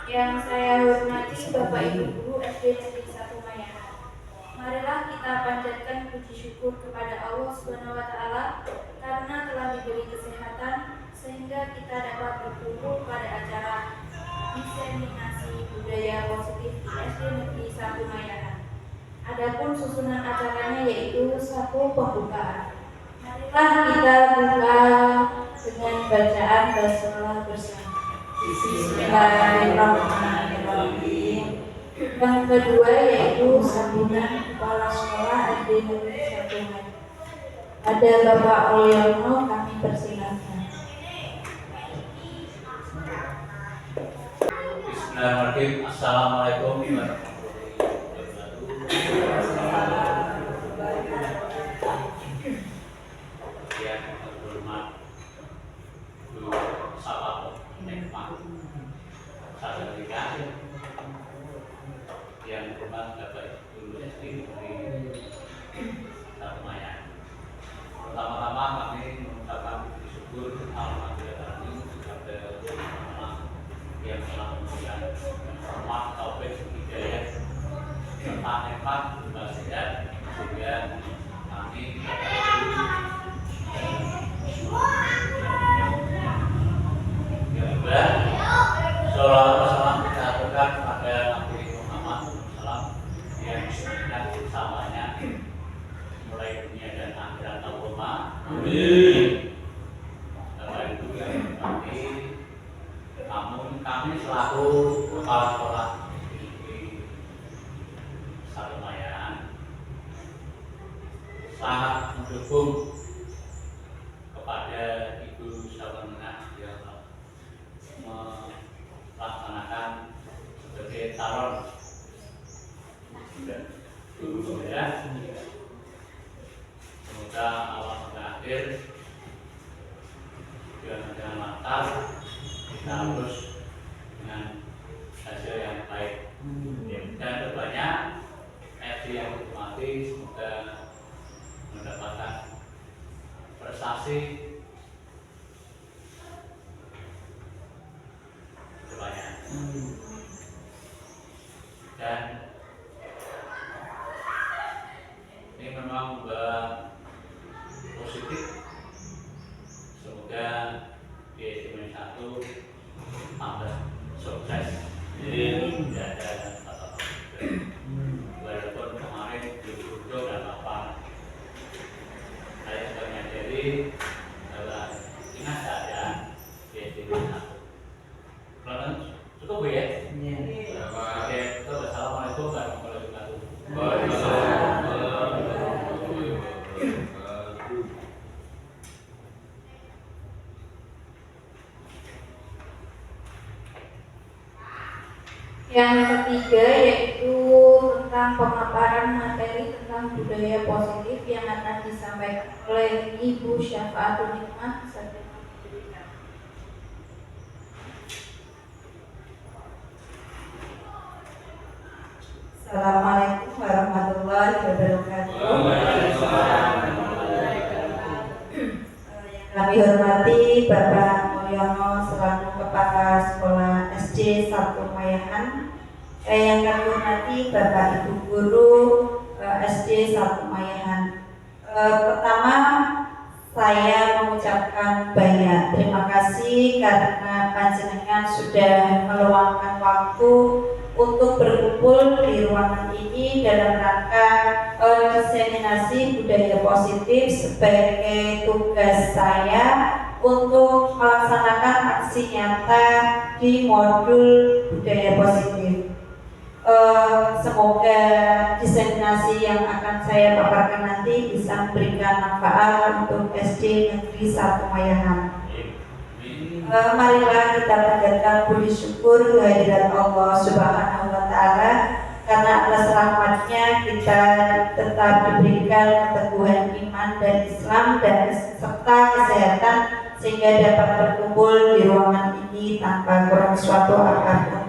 Yang saya hormati Bapak Ibu Guru SD Negeri 1 Mayangan. Marilah kita panjatkan puji syukur kepada Allah Subhanahu wa taala karena telah diberi kesehatan sehingga kita dapat berkumpul pada acara diseminasi budaya positif di SD Negeri 1 Mayangan. Adapun susunan acaranya yaitu satu pembukaan. Marilah kita buka dengan bacaan basmalah bersama. Bismillahirrahmanirrahim. Yang kedua yaitu sambutan kepala sekolah SD Negeri 1 Mayangan. Ada Bapak Olyono, kami persilakan. Bismillahirrahmanirrahim. Assalamualaikum warahmatullahi wabarakatuh. Yang terhormat Bu Sahabat Nekmat Sadalika, yang terhormat Bapak Ibu SD Negeri 1 Mayangan. Pertama-tama kami mengucapkan puji syukur alhamdulillah kepada Allah yang telah memberikan rahmat, taufik, hidayah, serta nikmat berupa sehat sehingga kami yang kedua, sholawat wassalam kita aturkan kepada Nabi Muhammad SAW yang sebenarnya bersamanya mulai dunia dan akhirat Allahumma amin. Bapak Ibu yang kami, namun kami selaku kepala sekolah di 1 Mayangan sangat mendukung kepada Ibu Sabarna yang melaksanakan sebagai calon guru ya. Semoga awal sampai akhir dengan lancar, kita lulus dengan hasil yang baik. Dan kedepannya FC yang dihormati semoga mendapatkan prestasi kedepannya. Dan ini memang positif. Semoga di SMA 1 tambah sukses. Jadi tidak ada kata walaupun kemarin diukur dan apa saya sudah menyadari bahwa ingat keadaan di SMA 1. Kalau cukup ya? Oke, assalamualaikum warahmatullahi wabarakatuh. Yang ketiga yaitu tentang pemaparan materi tentang budaya positif yang akan disampaikan oleh Ibu Syafaatul Hikmah. Assalamualaikum warahmatullahi wabarakatuh. Yang kami hormati Bapak Mulyono selaku Kepala Sekolah SD 1 Mayangan. Yang kami hormati Bapak Ibu Guru SD 1 Mayangan. Pertama, saya mengucapkan banyak terima kasih karena panjenengan sudah meluangkan waktu untuk berkumpul di ruangan ini dalam rangka diseminasi budaya positif sebagai tugas saya untuk melaksanakan aksi nyata di modul budaya positif. Semoga diseminasi yang akan saya paparkan nanti bisa memberikan manfaat untuk SD Negeri 1 Mayangan. Marilah kita panjatkan puji syukur kehadirat Allah Subhanahu wa taala karena atas rahmatnya kita tetap diberikan keteguhan iman dan Islam dan serta kesehatan sehingga dapat berkumpul di ruangan ini tanpa kurang suatu apapun.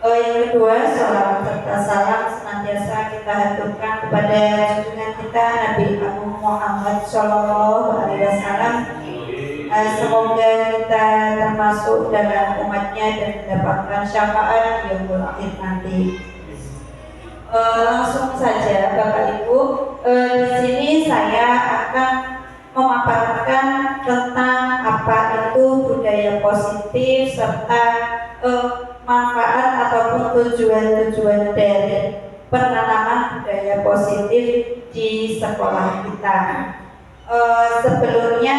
Yang kedua, sholawat serta salam senantiasa kita haturkan kepada junjungan kita Nabi Muhammad SAW Semoga kita termasuk dalam umatnya dan mendapatkan syafaat di yaumul akhir nanti. Langsung saja Bapak Ibu, di sini saya akan memaparkan tentang apa itu budaya positif serta manfaat ataupun tujuan-tujuan dari penanaman budaya positif di sekolah kita. Sebelumnya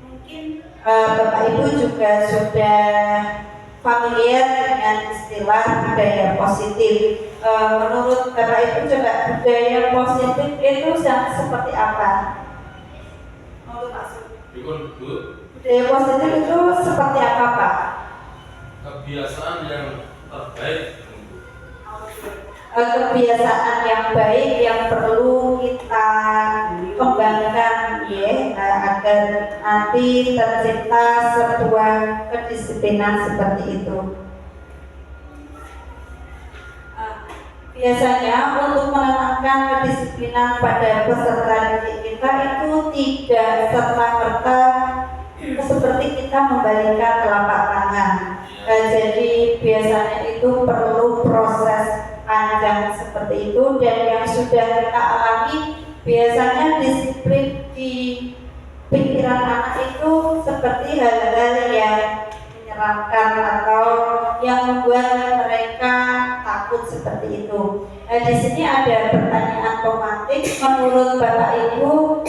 mungkin Bapak Ibu juga sudah familiar dengan istilah budaya positif. Menurut Bapak Ibu coba budaya positif itu seperti apa? Budaya positif itu seperti apa, Pak? Kebiasaan yang terbaik. Kebiasaan yang baik yang perlu kita kembangkan ya, agar nanti tercipta sebuah kedisiplinan seperti itu. Biasanya untuk menanamkan kedisiplinan pada peserta didik kita itu tidak serta-merta seperti kita membalikan telapak tangan. Jadi biasanya itu perlu proses panjang seperti itu, dan yang sudah kita alami biasanya disiplin di pikiran anak itu seperti hal-hal yang menyeramkan atau yang membuat mereka takut seperti itu. Di sini ada pertanyaan otomatis, menurut Bapak Ibu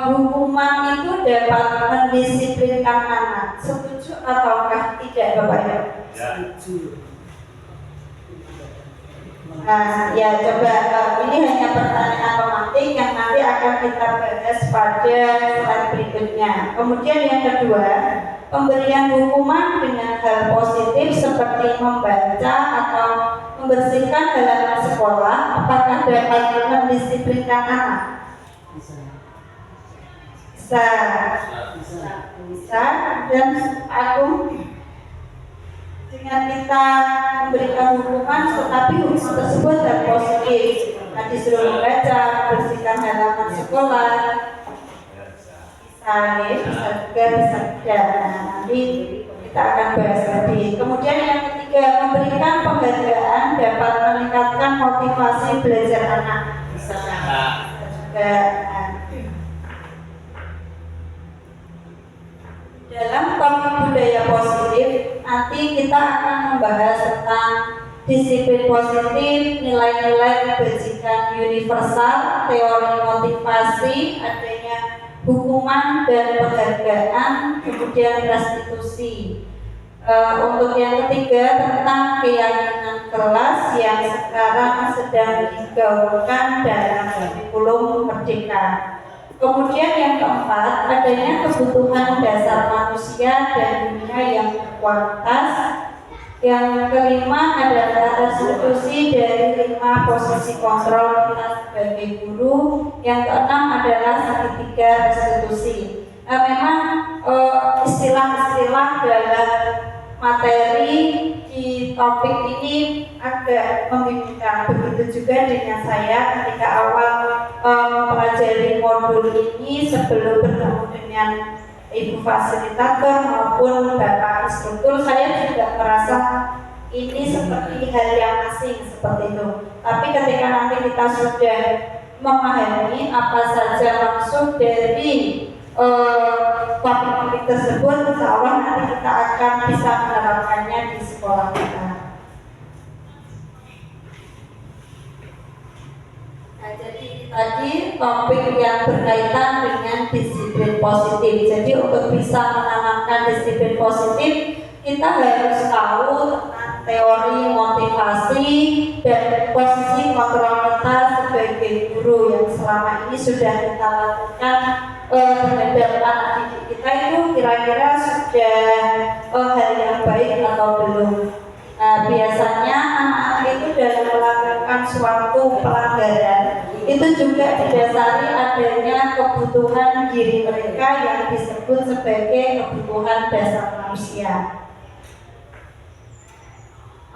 hukuman itu dapat mendisiplinkan anak, setuju ataukah tidak Bapak Ibu? Setuju. Nah, ya coba ini hanya pertanyaan otomatis yang nanti akan kita bahas pada slide berikutnya. Kemudian yang kedua, pemberian hukuman dengan hal positif seperti membaca atau membersihkan halaman sekolah, apakah dapat mendisiplinkan anak? Bisa. Dan aku dengan kita memberikan hukuman, tetapi hukuman tersebut dan positif. Nanti disuruh membaca, membersihkan halaman sekolah, bisa juga, bisa tidak. Nah, nanti kita akan bahas lebih. Kemudian yang ketiga, memberikan penghargaan dapat meningkatkan motivasi belajar anak. Bisa juga. Dalam topik budaya positif, nanti kita akan membahas tentang disiplin positif, nilai-nilai kebajikan universal, teori motivasi, adanya hukuman dan penghargaan, kemudian restitusi. Untuk yang ketiga, tentang keyakinan kelas yang sekarang sedang digaungkan dalam kurikulum Merdeka. Kemudian yang keempat, adanya kebutuhan dasar manusia dan dunia yang berkualitas. Yang kelima adalah restitusi dari 5 posisi kontrol kita sebagai guru. Yang keenam adalah segitiga restitusi. Memang istilah-istilah dalam materi di topik ini agak membingungkan. Begitu juga dengan saya ketika awal mempelajari modul ini, sebelum bertemu dengan Ibu Fasilitator maupun Bapak Instruktur, saya juga merasa ini seperti hal yang asing seperti itu. Tapi ketika nanti kita sudah memahami apa saja maksud dari topik-topik tersebut, insya Allah nanti kita akan bisa menerapkannya di sekolah kita. Nah, jadi tadi topik yang berkaitan dengan disiplin positif. Jadi untuk bisa menanamkan disiplin positif, kita harus tahu tentang teori motivasi dan posisi kontrol kita sebagai guru yang selama ini sudah kita lakukan terhadap anak didik kita. Itu kira-kira sudah hal yang baik atau belum. Biasanya anak-anak itu dalam melakukan suatu pelanggaran itu juga didasari adanya kebutuhan diri mereka yang disebut sebagai kebutuhan dasar manusia.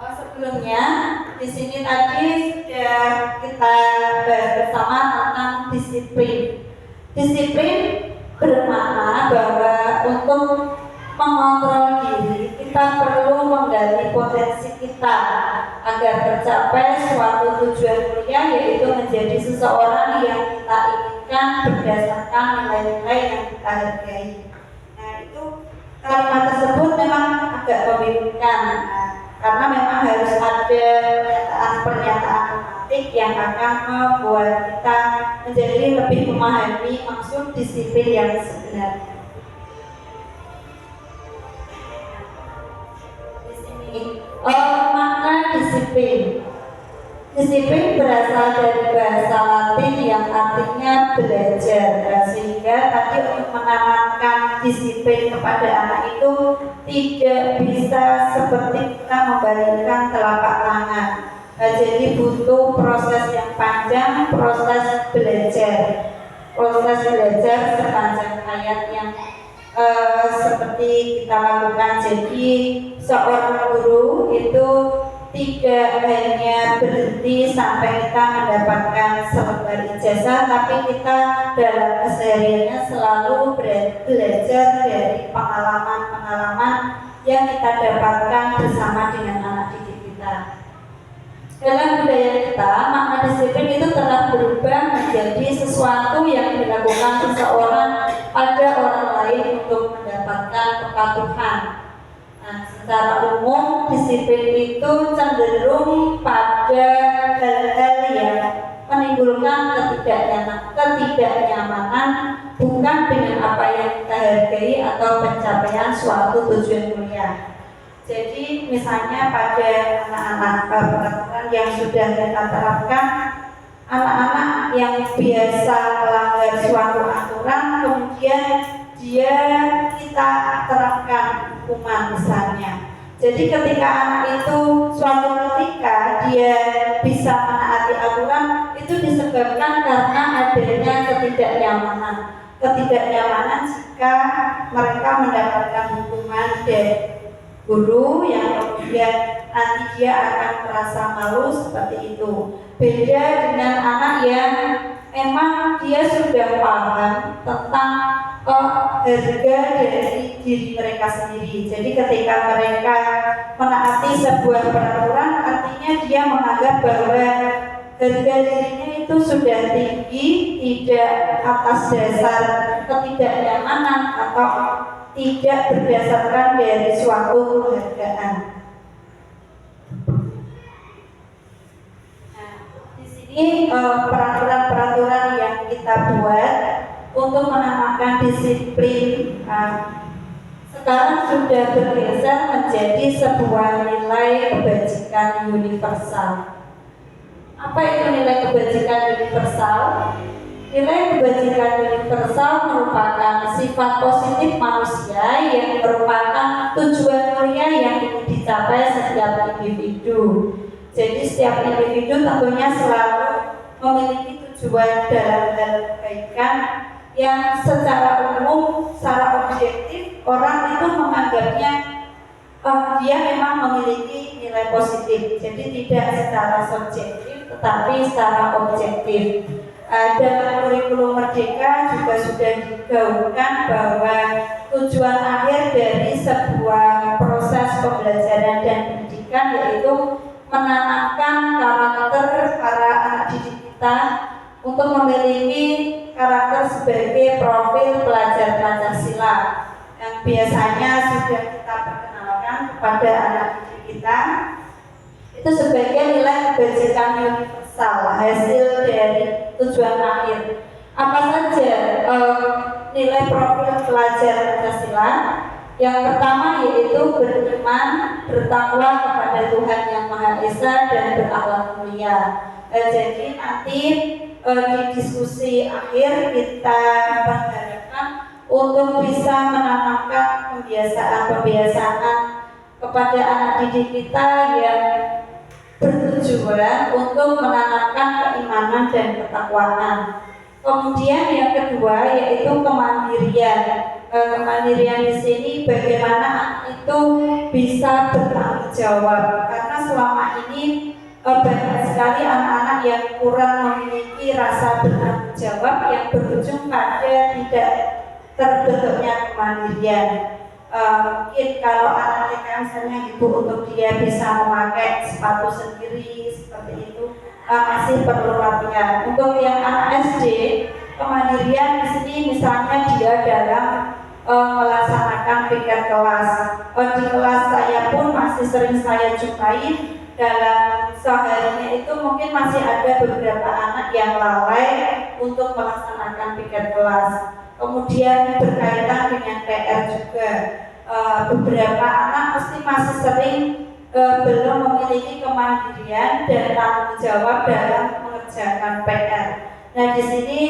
Sebelumnya di sini tadi sudah kita bahas bersama tentang disiplin. Disiplin bermakna bahwa untuk mengontrol diri kita perlu menggali potensi kita agar tercapai suatu tujuan mulia, yaitu menjadi seseorang yang kita inginkan berdasarkan nilai-nilai yang kita hargai. Nah, itu kalimat tersebut memang agak membingungkan, karena memang harus ada pernyataan normatif yang akan membuat kita menjadi lebih memahami maksud disiplin yang sebenarnya. Makna disiplin. Disiplin berasal dari bahasa Latin yang artinya belajar, sehingga tadi untuk menanamkan disiplin kepada anak itu tidak bisa seperti kita membalikkan telapak tangan. Jadi butuh proses yang panjang, proses belajar sepanjang hayat yang seperti kita lakukan. Jadi seorang guru itu tidak hanya berhenti sampai kita mendapatkan selembar ijazah, tapi kita dalam kesehariannya selalu belajar dari pengalaman-pengalaman yang kita dapatkan bersama dengan anak didik kita. Dalam budaya kita, makna disiplin itu telah berubah menjadi sesuatu yang dilakukan seseorang pada orang lain untuk mendapatkan kepatuhan. Nah, secara umum disiplin itu cenderung pada hal-hal yang menimbulkan ketidaknyamanan, bukan dengan apa yang kita hargai atau pencapaian suatu tujuan mulia. Jadi misalnya pada anak-anak peraturan yang sudah kita terapkan, anak-anak yang biasa melanggar suatu aturan, kemudian kita terapkan hukuman misalnya. Jadi ketika anak itu suatu ketika dia bisa menaati aturan, itu disebabkan karena adanya ketidaknyamanan jika mereka mendapatkan hukuman dari guru yang kemudian nanti dia akan merasa malu seperti itu. Beda dengan anak yang memang dia sudah paham tentang harga dari diri mereka sendiri. Jadi ketika mereka menaati sebuah peraturan, artinya dia menganggap bahwa harga dirinya itu sudah tinggi, tidak atas dasar ketidaknyamanan atau tidak berdasarkan dari suatu penghargaan. Nah, di sini peraturan-peraturan yang kita buat untuk menanamkan disiplin sekarang sudah bergeser menjadi sebuah nilai kebajikan universal. Apa itu nilai kebajikan universal? Nilai kebajikan universal merupakan sifat positif manusia yang merupakan tujuan mulia yang ingin dicapai setiap individu. Jadi setiap individu tentunya selalu memiliki tujuan dalam hal kebaikan yang secara umum, secara objektif orang itu menganggapnya dia memang memiliki nilai positif. Jadi tidak secara subjektif tetapi secara objektif. Dalam kurikulum Merdeka juga sudah digaungkan bahwa tujuan akhir dari sebuah proses pembelajaran dan pendidikan yaitu menanamkan karakter para anak didik kita untuk memiliki karakter sebagai profil pelajar Pancasila yang biasanya sudah kita perkenalkan kepada anak didik kita itu sebagai nilai kebajikan universal, hasil dari tujuan akhir. Apa saja nilai profil pelajar Pancasila? Yang pertama yaitu beriman, bertakwa kepada Tuhan Yang Maha Esa dan berakhlak mulia. Jadi nanti di diskusi akhir kita mengharapkan untuk bisa menanamkan kebiasaan-kebiasaan kepada anak didik kita yang bertujuan untuk menanamkan keimanan dan ketakwaan. Kemudian yang kedua yaitu kemandirian. Kemandirian di sini bagaimana anak itu bisa bertanggung jawab, karena selama ini banyak sekali anak-anak yang kurang memiliki rasa bertanggung jawab yang berujung pada tidak terbentuknya kemandirian. Mungkin kalau anak TK misalnya ibu untuk dia bisa memakai sepatu sendiri seperti itu masih perlu latihan. Untuk yang anak SD, kemandirian di sini misalnya dia dalam melaksanakan piket kelas. Di kelas saya pun masih sering saya jumpai dalam seharinya itu mungkin masih ada beberapa anak yang lalai untuk melaksanakan piket kelas. Kemudian berkaitan dengan PR juga, beberapa anak mesti masih sering belum memiliki kemandirian dan tanggung jawab dalam mengerjakan PR. Nah, di sini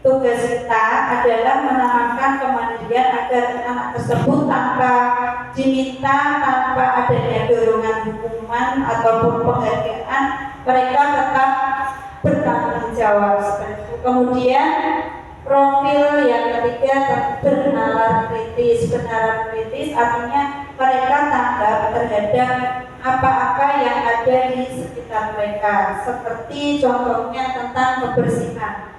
tugas kita adalah menanamkan kemandirian agar anak tersebut tanpa diminta, tanpa adanya dorongan hukuman ataupun penghargaan, mereka tetap bertanggung jawab seperti itu. Kemudian profil yang ketiga, bernalar kritis. Bernalar kritis artinya mereka tanggap terhadap apa-apa yang ada di sekitar mereka, seperti contohnya tentang kebersihan.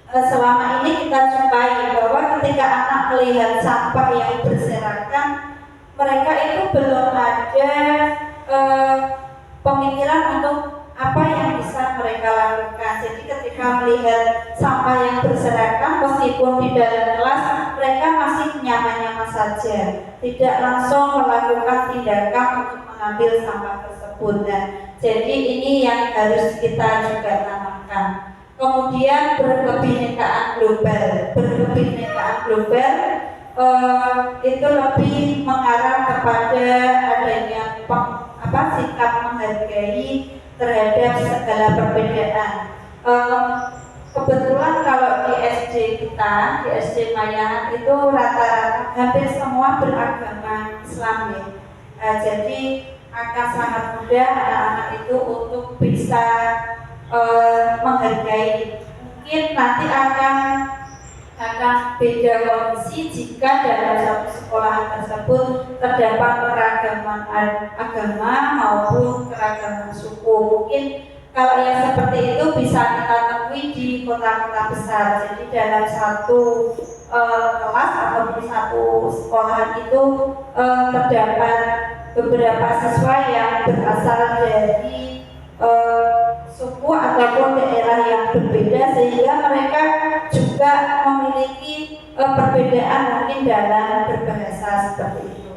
Selama ini kita jumpai bahwa ketika anak melihat sampah yang berserakan, mereka itu belum ada pemikiran untuk apa yang bisa mereka lakukan. Jadi ketika melihat sampah yang berserakan, meskipun di dalam kelas mereka masih nyaman-nyaman saja, tidak langsung melakukan tindakan untuk mengambil sampah tersebut. Nah, jadi ini yang harus kita juga tanamkan. Kemudian berkebinekaan global. Berkebinekaan global itu lebih mengarah kepada adanya sikap menghargai terhadap segala perbedaan. Kebetulan kalau di SD kita, di SD Mayangan itu rata-rata hampir semua beragama Islam ya. Jadi akan sangat mudah anak-anak itu untuk bisa menghargai. Mungkin nanti akan beda kondisi jika dalam satu sekolah tersebut terdapat keragaman agama maupun keragaman suku. Mungkin kalau yang seperti itu bisa kita temui di kota-kota besar. Jadi dalam satu kelas atau di satu sekolah itu terdapat beberapa siswa yang berasal dari suku ataupun daerah yang berbeda, sehingga mereka juga memiliki perbedaan mungkin dalam berbahasa seperti itu.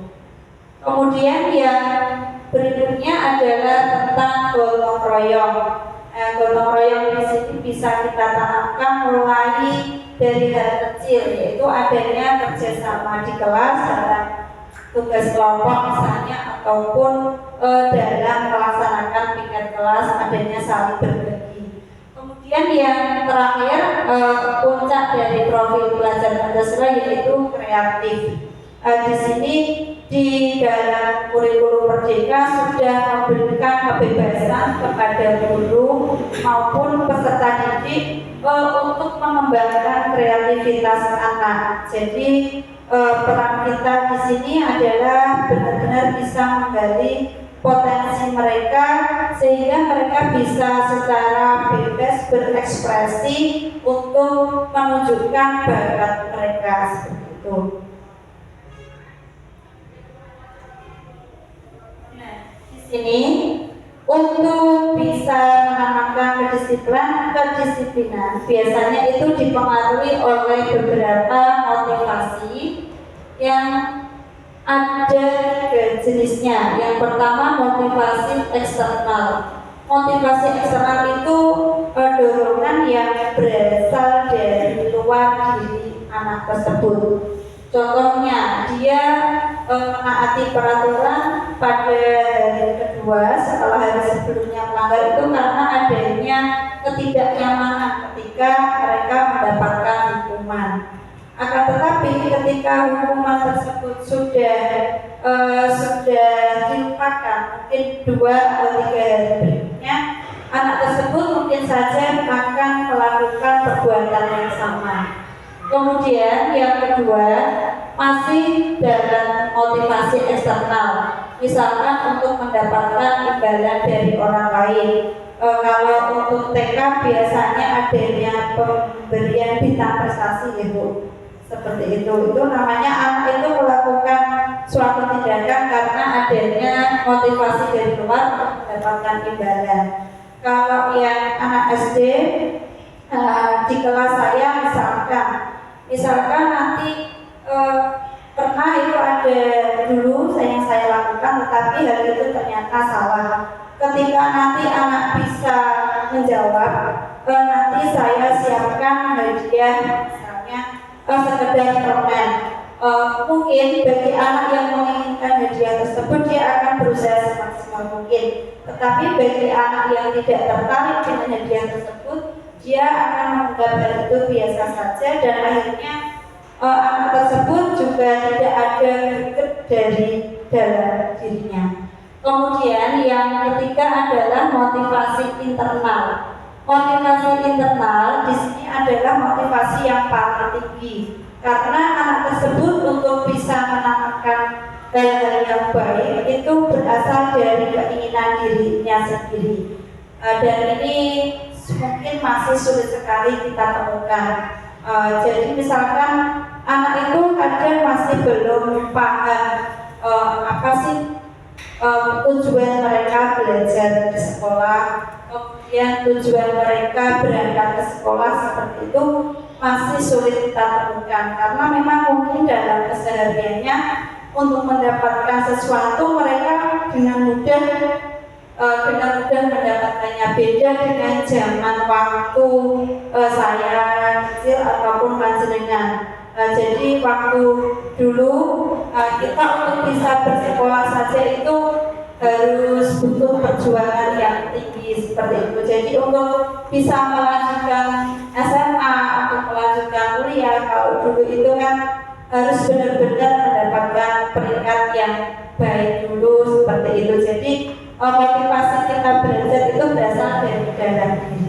Kemudian yang berikutnya adalah tentang gotong royong. Gotong royong di sini bisa kita tanamkan mulai dari hal kecil, yaitu adanya kerjasama di kelas dalam tugas kelompok misalnya, ataupun dalam melaksanakan piket kelas adanya saling berbagi. Kemudian yang terakhir, puncak dari profil pelajar Pancasila yaitu kreatif. Di sini di dalam kurikulum Merdeka sudah memberikan kebebasan kepada guru maupun peserta didik untuk mengembangkan kreativitas anak. Jadi peran kita di sini adalah benar-benar bisa menggali potensi mereka sehingga mereka bisa secara bebas berekspresi untuk menunjukkan bakat mereka seperti itu. Nah, di sini untuk bisa menanamkan kedisiplinan biasanya itu dipengaruhi oleh beberapa motivasi yang ada 3 jenisnya. Yang pertama, motivasi eksternal. Motivasi eksternal itu dorongan yang berasal dari luar diri anak tersebut. Contohnya, dia menaati peraturan pada hari kedua setelah hari sebelumnya melanggar itu karena adanya ketidaknyamanan ketika mereka mendapatkan hukuman. Akan tetapi ketika hukuman tersebut sudah dilupakan, mungkin 2 atau 3 hari berikutnya, anak tersebut mungkin saja akan melakukan perbuatan yang sama. Kemudian yang kedua, masih dalam motivasi eksternal, misalkan untuk mendapatkan imbalan dari orang lain. Kalau untuk TK biasanya adanya pemberian bintang prestasi gitu. seperti itu namanya anak itu melakukan suatu tindakan karena adanya motivasi dari luar untuk mendapatkan imbalan. Kalau yang anak SD di kelas saya misalkan nanti pernah itu ada dulu yang saya lakukan, tetapi hal itu ternyata salah. Ketika nanti anak bisa menjawab, nanti saya siapkan hadiah, misalnya sekedar permen. Mungkin bagi anak yang menginginkan hadiah tersebut dia akan berusaha semaksimal mungkin. Tetapi bagi anak yang tidak tertarik dengan hadiah tersebut, dia akan menganggap hal itu biasa saja dan akhirnya anak tersebut juga tidak ada greget dari dalam dirinya. Kemudian yang ketiga adalah motivasi internal. Motivasi internal di sini adalah motivasi yang paling tinggi karena anak tersebut untuk bisa menanamkan hal-hal yang baik itu berasal dari keinginan dirinya sendiri. Dan ini mungkin masih sulit sekali kita temukan. Jadi misalkan anak itu kadang masih belum paham apa sih tujuan mereka belajar di sekolah, kemudian tujuan mereka berangkat ke sekolah seperti itu masih sulit kita temukan karena memang mungkin dalam kesehariannya untuk mendapatkan sesuatu mereka dengan mudah mendapatkannya, beda dengan zaman waktu saya kecil ataupun panjenengan. Jadi waktu dulu kita untuk bisa bersekolah saja itu harus butuh perjuangan yang tinggi seperti itu. Jadi untuk bisa melanjutkan SMA atau melanjutkan kuliah, kalau dulu itu kan harus benar-benar mendapatkan peringkat yang baik dulu seperti itu. Jadi motivasi kita belajar itu berasal dari dalam diri.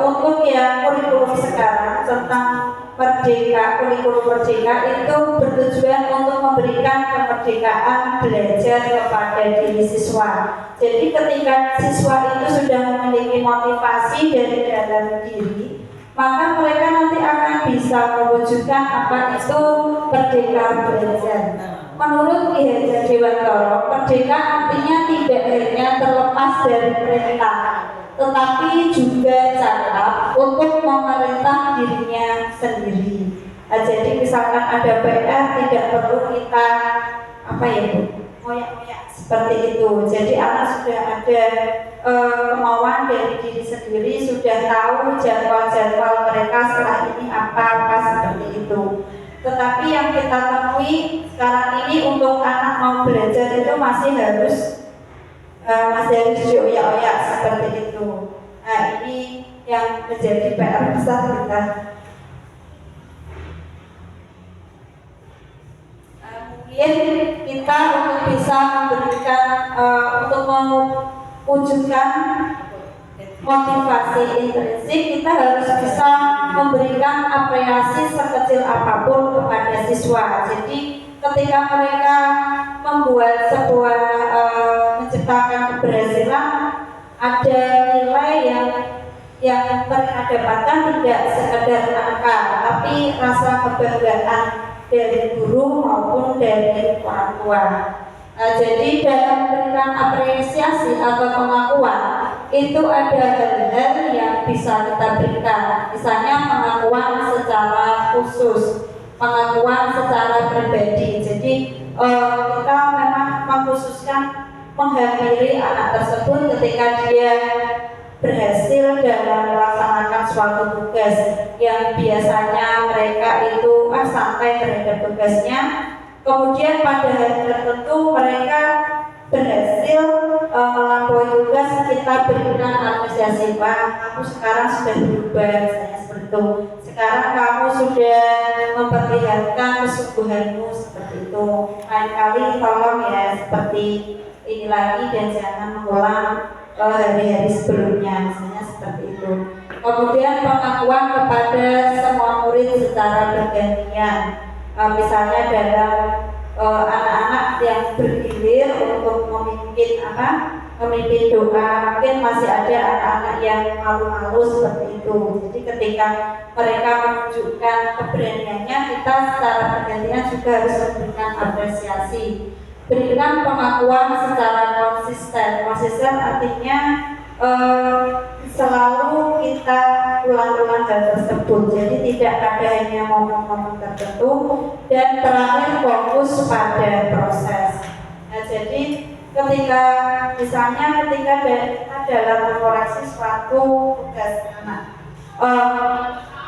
Untuk yang kurikulum sekarang tentang kurikulum merdeka itu bertujuan untuk memberikan kemerdekaan belajar kepada diri siswa. Jadi ketika siswa itu sudah memiliki motivasi dari dalam diri, maka mereka nanti akan bisa mewujudkan apa itu merdeka belajar. Menurut Ki Hajar Dewantara, merdeka artinya tidak hanya terlepas dari perintah, tetapi juga cakap untuk memerintah dirinya sendiri. Jadi misalkan ada PR tidak perlu kita moyak-moyak seperti itu. Jadi anak sudah ada kemauan dari diri sendiri, sudah tahu jadwal-jadwal mereka setelah ini apa seperti itu. Tetapi yang kita temui sekarang ini untuk anak mau belajar itu masih harus dioyak-oyak seperti itu. Nah ini yang menjadi PR besar kita. Mungkin kita untuk bisa memberikan untuk mewujudkan motivasi intrinsik, kita harus bisa memberikan apresiasi sekecil apapun kepada siswa. Jadi ketika mereka membuat sebuah menciptakan keberhasilan, ada nilai yang mereka dapatkan tidak sekedar angka, tapi rasa kebanggaan dari guru maupun dari orang tua. Jadi dalam memberikan apresiasi atau pengakuan itu ada hal-hal yang bisa kita berikan, misalnya pengakuan secara khusus, pengakuan secara pribadi. Jadi kita memang mengkhususkan menghampiri anak tersebut ketika dia berhasil dalam melaksanakan suatu tugas yang biasanya mereka itu santai terhadap tugasnya. Kemudian pada hari tertentu mereka berhasil melampaui tugas, kita berikan apresiasi, Pak, kamu sekarang sudah berubah, misalnya seperti itu. Sekarang kamu sudah memperlihatkan kesungguhanmu seperti itu. Lain kali tolong ya seperti ini lagi dan jangan mengulang hari-hari sebelumnya, misalnya seperti itu. Kemudian pengakuan kepada semua murid secara bergantian. Misalnya dalam anak-anak yang bergilir untuk memimpin memimpin doa, mungkin masih ada anak-anak yang malu-malu seperti itu. Jadi ketika mereka menunjukkan keberaniannya, kita secara bergantian juga harus memberikan apresiasi, berikan pengakuan secara konsisten. Konsisten artinya selalu kita ulang-ulang hal tersebut. Jadi tidak ada hanya momen-momen tertentu, dan terakhir fokus pada proses. Nah, jadi ketika misalnya ketika kita dalam mengoreksi suatu tugas anak,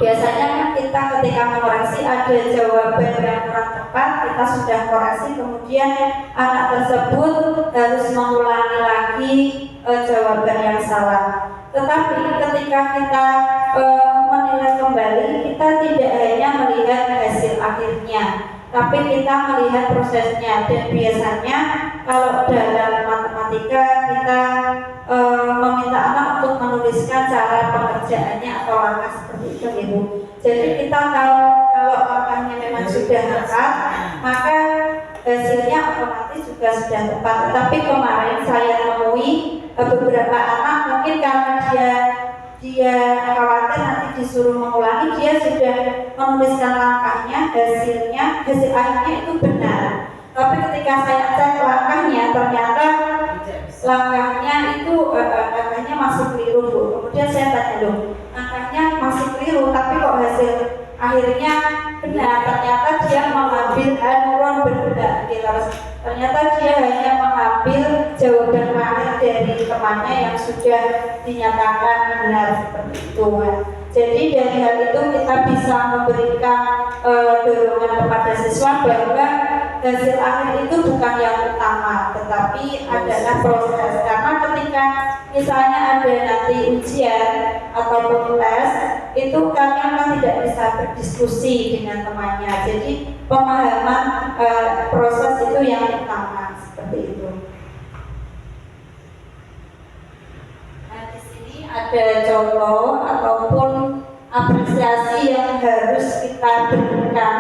biasanya kita ketika mengoreksi ada jawaban yang kurang tepat, kita sudah koreksi, kemudian anak tersebut harus mengulangi lagi jawaban yang salah. Tetapi ketika kita menilai kembali, kita tidak hanya melihat hasil akhirnya, tapi kita melihat prosesnya. Dan biasanya kalau dalam matematika kita meminta anak untuk menuliskan cara pengerjaannya atau langkah seperti itu gitu. Jadi kita tahu kalau langkahnya memang sudah tepat, maka hasilnya otomatis juga sudah tepat. Tetapi kemarin saya temui beberapa anak, mungkin karena dia khawatir nanti disuruh mengulangi, dia sudah menuliskan langkahnya, hasil akhirnya itu benar. Tapi ketika saya cek langkahnya, ternyata langkahnya itu langkahnya masih keliru, Bu. Kemudian saya tanya, loh, langkahnya masih keliru, tapi kok hasil akhirnya benar? Ternyata dia mengambil hanron berbeda, ternyata dia hanya mengambil jawaban akhir dari temannya yang sudah dinyatakan benar seperti itu. Jadi dari hal itu kita bisa memberikan dorongan kepada siswa bahwa hasil akhir itu bukan yang utama, tetapi adalah proses. Karena ketika misalnya ada nanti ujian ataupun tes, itu kalian kan tidak bisa berdiskusi dengan temannya. Jadi pemahaman proses itu yang utama, seperti itu. Nah, di sini ada contoh ataupun apresiasi yang harus kita berikan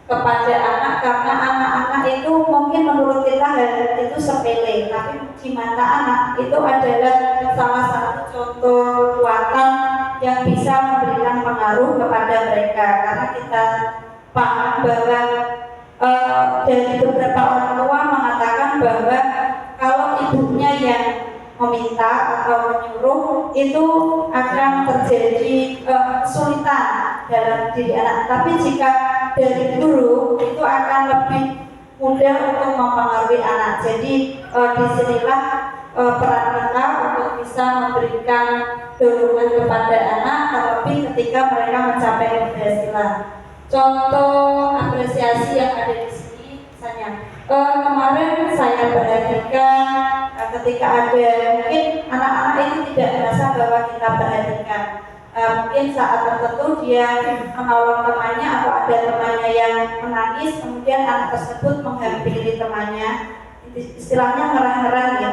kepada anak, karena anak-anak itu mungkin menurut kita hal itu sepele, tapi di mata anak itu adalah salah satu contoh kekuatan yang bisa memberikan pengaruh kepada mereka. Karena kita paham bahwa dari beberapa orang tua mengatakan bahwa kalau ibunya yang meminta atau menyuruh itu akan terjadi kesulitan dalam diri anak. Tapi jika dari guru itu akan lebih mudah untuk mempengaruhi anak. Jadi disinilah peran kita untuk bisa memberikan dorongan kepada anak, terlebih ketika mereka mencapai keberhasilan. Contoh apresiasi yang ada di sini, misalnya kemarin saya perhatikan ketika ada mungkin anak-anak itu tidak merasa bahwa kita perhatikan. Mungkin saat tertentu dia menolong temannya atau ada temannya yang menangis, kemudian anak tersebut menghampiri temannya, istilahnya ngerang-ngerang ya.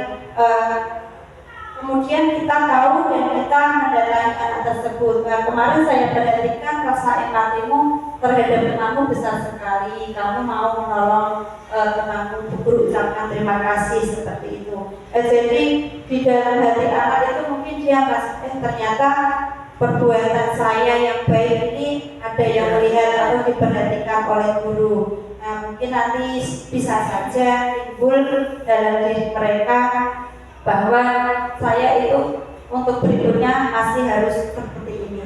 Kemudian kita tahu dan kita mendatangi anak tersebut. Kemarin saya perhatikan rasa empatimu terhadap temanmu besar sekali. Kamu mau menolong temanmu, berucapkan terima kasih seperti itu. Jadi di dalam hati anak itu mungkin dia merasa ternyata perbuatan saya yang baik ini ada yang melihat atau diperhatikan oleh guru. Nah, mungkin nanti bisa saja timbul dalam diri mereka bahwa saya itu untuk berikutnya masih harus seperti ini.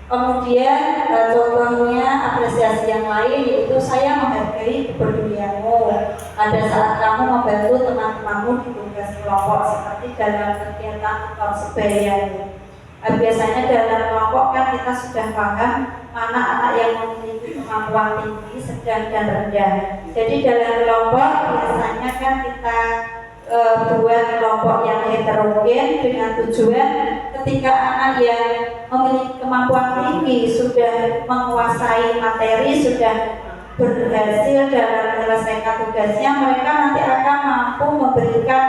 Kemudian contohnya apresiasi yang lain yaitu saya menghargai kepedulianmu pada saat kamu membantu teman-temanmu di tugas kelompok seperti dalam kegiatan atau sebaya. Biasanya dalam kelompok kan kita sudah paham mana anak yang memiliki kemampuan tinggi, sedang dan rendah. Jadi dalam kelompok biasanya kan kita buat kelompok yang heterogen dengan tujuan ketika anak yang memiliki kemampuan tinggi sudah menguasai materi, sudah berhasil dalam menyelesaikan tugasnya, mereka nanti akan mampu memberikan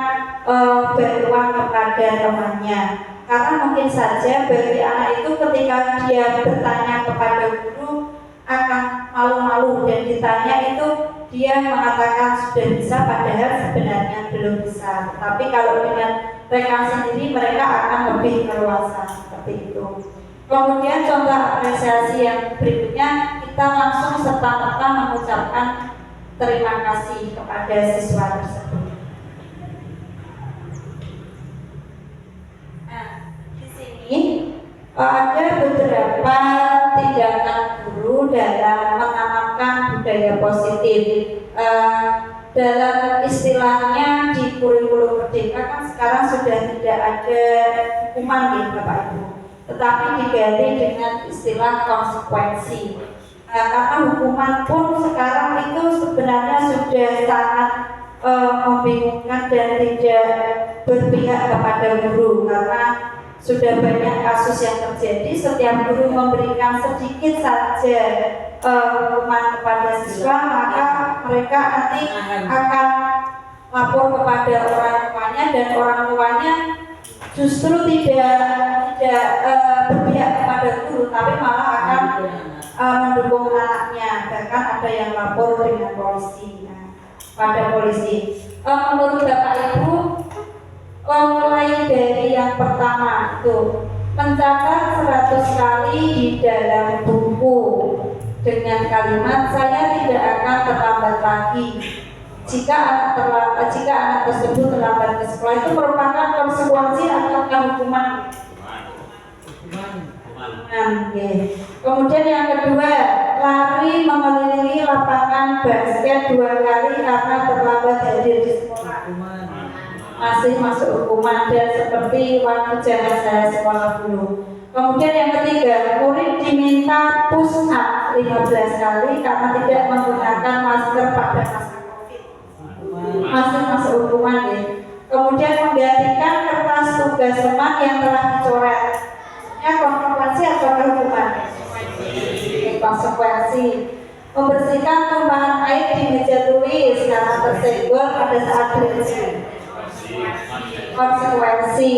bantuan kepada temannya. Karena mungkin saja bagi anak itu ketika dia bertanya kepada guru akan malu-malu dan ditanya itu dia mengatakan sudah bisa padahal sebenarnya belum bisa. Tapi kalau dengan rekan sendiri, mereka akan lebih leluasa seperti itu. Kemudian contoh apresiasi yang berikutnya, kita langsung serta-merta mengucapkan terima kasih kepada siswa tersebut. Nah, di sini ada beberapa tindakan guru dalam menanamkan budaya positif. Dalam istilahnya di kurikulum Merdeka kan sekarang sudah tidak ada hukuman nih Bapak Ibu, tetapi diganti dengan istilah konsekuensi. Karena hukuman pun sekarang itu sebenarnya sudah sangat membingungkan dan tidak berpihak kepada guru, karena sudah banyak kasus yang terjadi. Setiap guru memberikan sedikit saja hukuman kepada siswa, maka mereka nanti akan lapor kepada orang tuanya, dan orang tuanya justru tidak berpihak kepada guru, tapi malah akan mendukung anaknya. Bahkan ada yang lapor dengan polisi. Pada polisi. Menurut Bapak Ibu, mulai dari yang pertama itu mencatat 100 kali di dalam buku dengan kalimat saya tidak akan terlambat lagi. Jika anak tersebut terlambat ke sekolah, itu merupakan konsekuensi atau hukuman? Kemudian yang kedua, lari mengelilingi lapangan basket 2 kali karena terlambat hadir di sekolah, masih masuk hukuman, dan seperti waktu zaman saya sekolah dulu. Kemudian yang ketiga, murid diminta push up 15 kali karena tidak menggunakan masker pada masa COVID, masih masuk hukuman ya. Kemudian menggantikan kertas tugas teman yang telah dicoret. Konsekuensi atau hukuman? Konsekuensi. Membersihkan tumpahan air di meja tulis karena tersenggol pada saat belajar. Konsekuensi.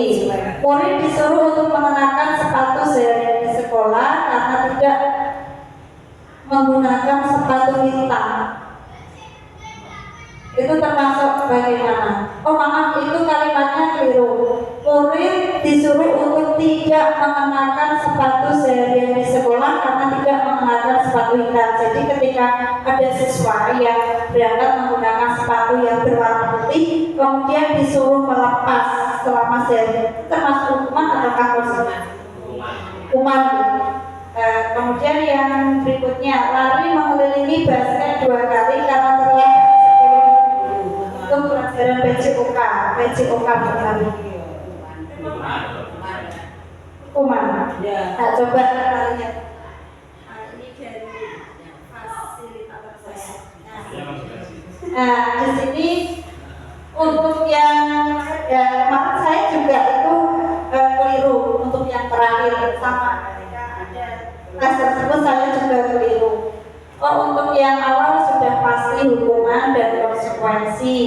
Murid disuruh untuk mengenakan sepatu seharian di sekolah karena tidak menggunakan sepatu hitam. Itu termasuk bagaimana? Oh maaf, itu kalimatnya keliru. Murid disuruh untuk tidak mengenakan sepatu seharian di sekolah karena tidak mengenakan sepatu hitam. Jadi ketika ada siswa yang berangkat menggunakan sepatu yang berwarna putih, kemudian disuruh melepas selama seharian, itu termasuk hukuman atau konsekuensi? Hukuman. Kemudian yang berikutnya, lari mengelilingi basket 2 kali karena terlambat. Itu pelajaran PJOK berkali. Hukuman. Nah, coba kita lihat. Ini dari fasilitator saya. Nah, di sini untuk yang kemarin saya juga itu keliru. Untuk yang terakhir sama ketika ada tes tersebut saya juga keliru. Untuk yang awal sudah pasti hukuman dan konsekuensi.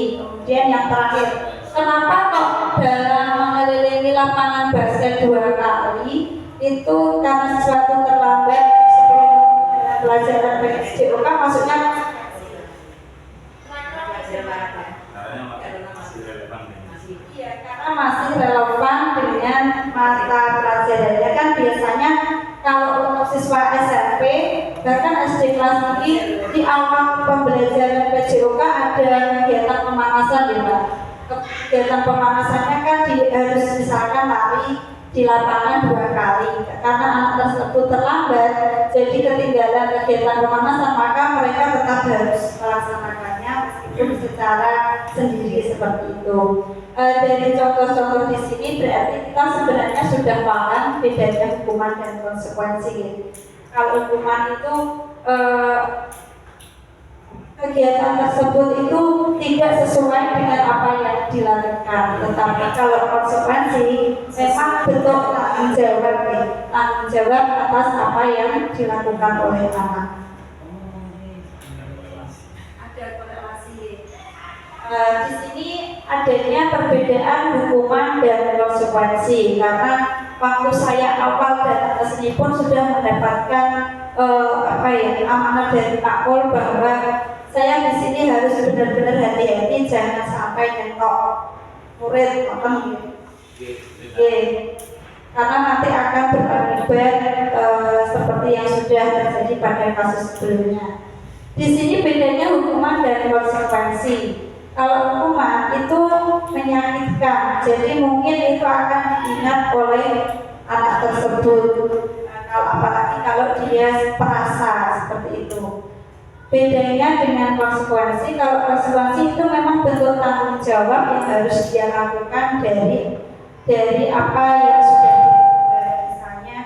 Kemudian yang terakhir, kenapa kok dalam mengelilingi lapangan basket 2 kali itu karena sesuatu terlambat sebelum pelajaran PJOK, maksudnya iya, karena masih relevan dengan mata pelajarannya. Kan biasanya kalau untuk siswa SMP bahkan SD kelas tinggi di awal pembelajaran PJOK ada kegiatan pemanasan ya Mbak. Kegiatan pemanasannya kan harus misalkan lari di lapangan 2 kali. Karena anak tersebut terlambat, jadi ketinggalan kegiatan pemanasan, maka mereka tetap harus melaksanakannya meskipun secara sendiri seperti itu. Dari contoh-contoh di sini berarti kita sebenarnya sudah paham bedanya hukuman dan konsekuensi. Kalau hukuman itu kegiatan tersebut itu tidak sesuai dengan apa yang dilakukan, tetapi kalau konsekuensi memang bentuk tanggung jawab atas apa yang dilakukan oleh anak. Ada korelasi. Di sini adanya perbedaan hukuman dan konsekuensi karena waktu saya awal datang ke sini pun sudah mendapatkan amanat dari Pak Pol bahwa saya di sini harus benar-benar hati-hati, jangan sampai nyentok murid, Oke, karena nanti akan berakibat seperti yang sudah terjadi pada kasus sebelumnya. Di sini bedanya hukuman dan konsekuensi. Kalau hukuman itu menyakitkan, jadi mungkin itu akan diingat oleh anak tersebut. Apalagi kalau dia perasa seperti itu. Bedanya dengan konsekuensi, kalau konsekuensi itu memang bentuk tanggung jawab yang harus dia lakukan dari apa yang sudah dilakukan. Misalnya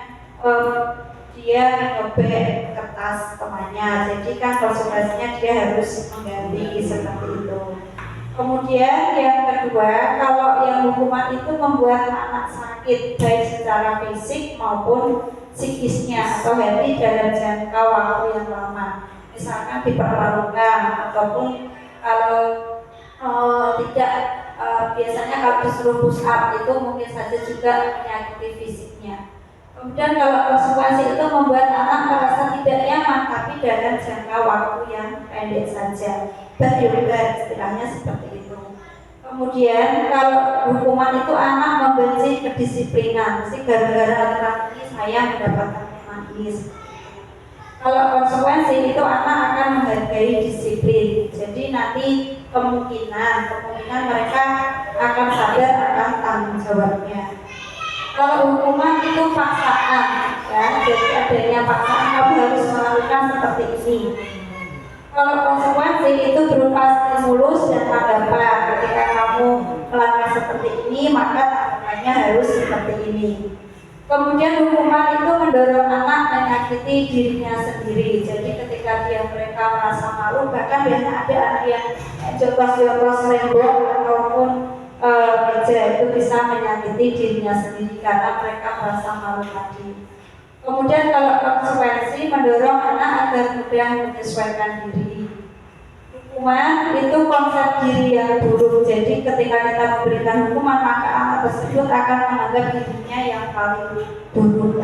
dia nyobek kertas temannya, jadi kan konsekuensinya dia harus mengganti seperti itu. Kemudian yang kedua, kalau yang hukuman itu membuat anak sakit baik secara fisik maupun psikisnya atau hati dalam jangka waktu yang lama, misalkan dipermalukan ataupun kalau tidak biasanya kalau disuruh push up itu mungkin saja juga menyakiti fisiknya. Kemudian kalau konsekuensi itu membuat anak merasa tidak nyaman tapi dalam jangka waktu yang pendek saja, berjuang istilahnya seperti itu. Kemudian kalau hukuman itu anak membenci kedisiplinan, mesti gara-gara aturan ini saya mendapatkan hukuman ini. Kalau konsekuensi itu anak akan menghargai disiplin, jadi nanti kemungkinan mereka akan sadar akan tanggung jawabnya. Kalau hukuman itu paksaan, ya, jadi adanya paksaan kamu harus melakukan seperti ini. Kalau konsekuensi itu berupa stimulus dan tanggapan. Ketika kamu melakukan seperti ini, maka tanggapannya harus seperti ini. Kemudian hukuman itu mendorong anak menyakiti dirinya sendiri. Jadi ketika mereka merasa malu, bahkan biasanya ada anak yang jotos-jotos rembok ataupun meja itu bisa menyakiti dirinya sendiri karena mereka merasa malu tadi. Kemudian kalau konsekuensi mendorong anak agar mudah menyesuaikan diri. Hukuman itu konsep diri yang buruk. Jadi ketika kita memberikan hukuman, maka anak tersebut akan menganggap dirinya yang paling buruk.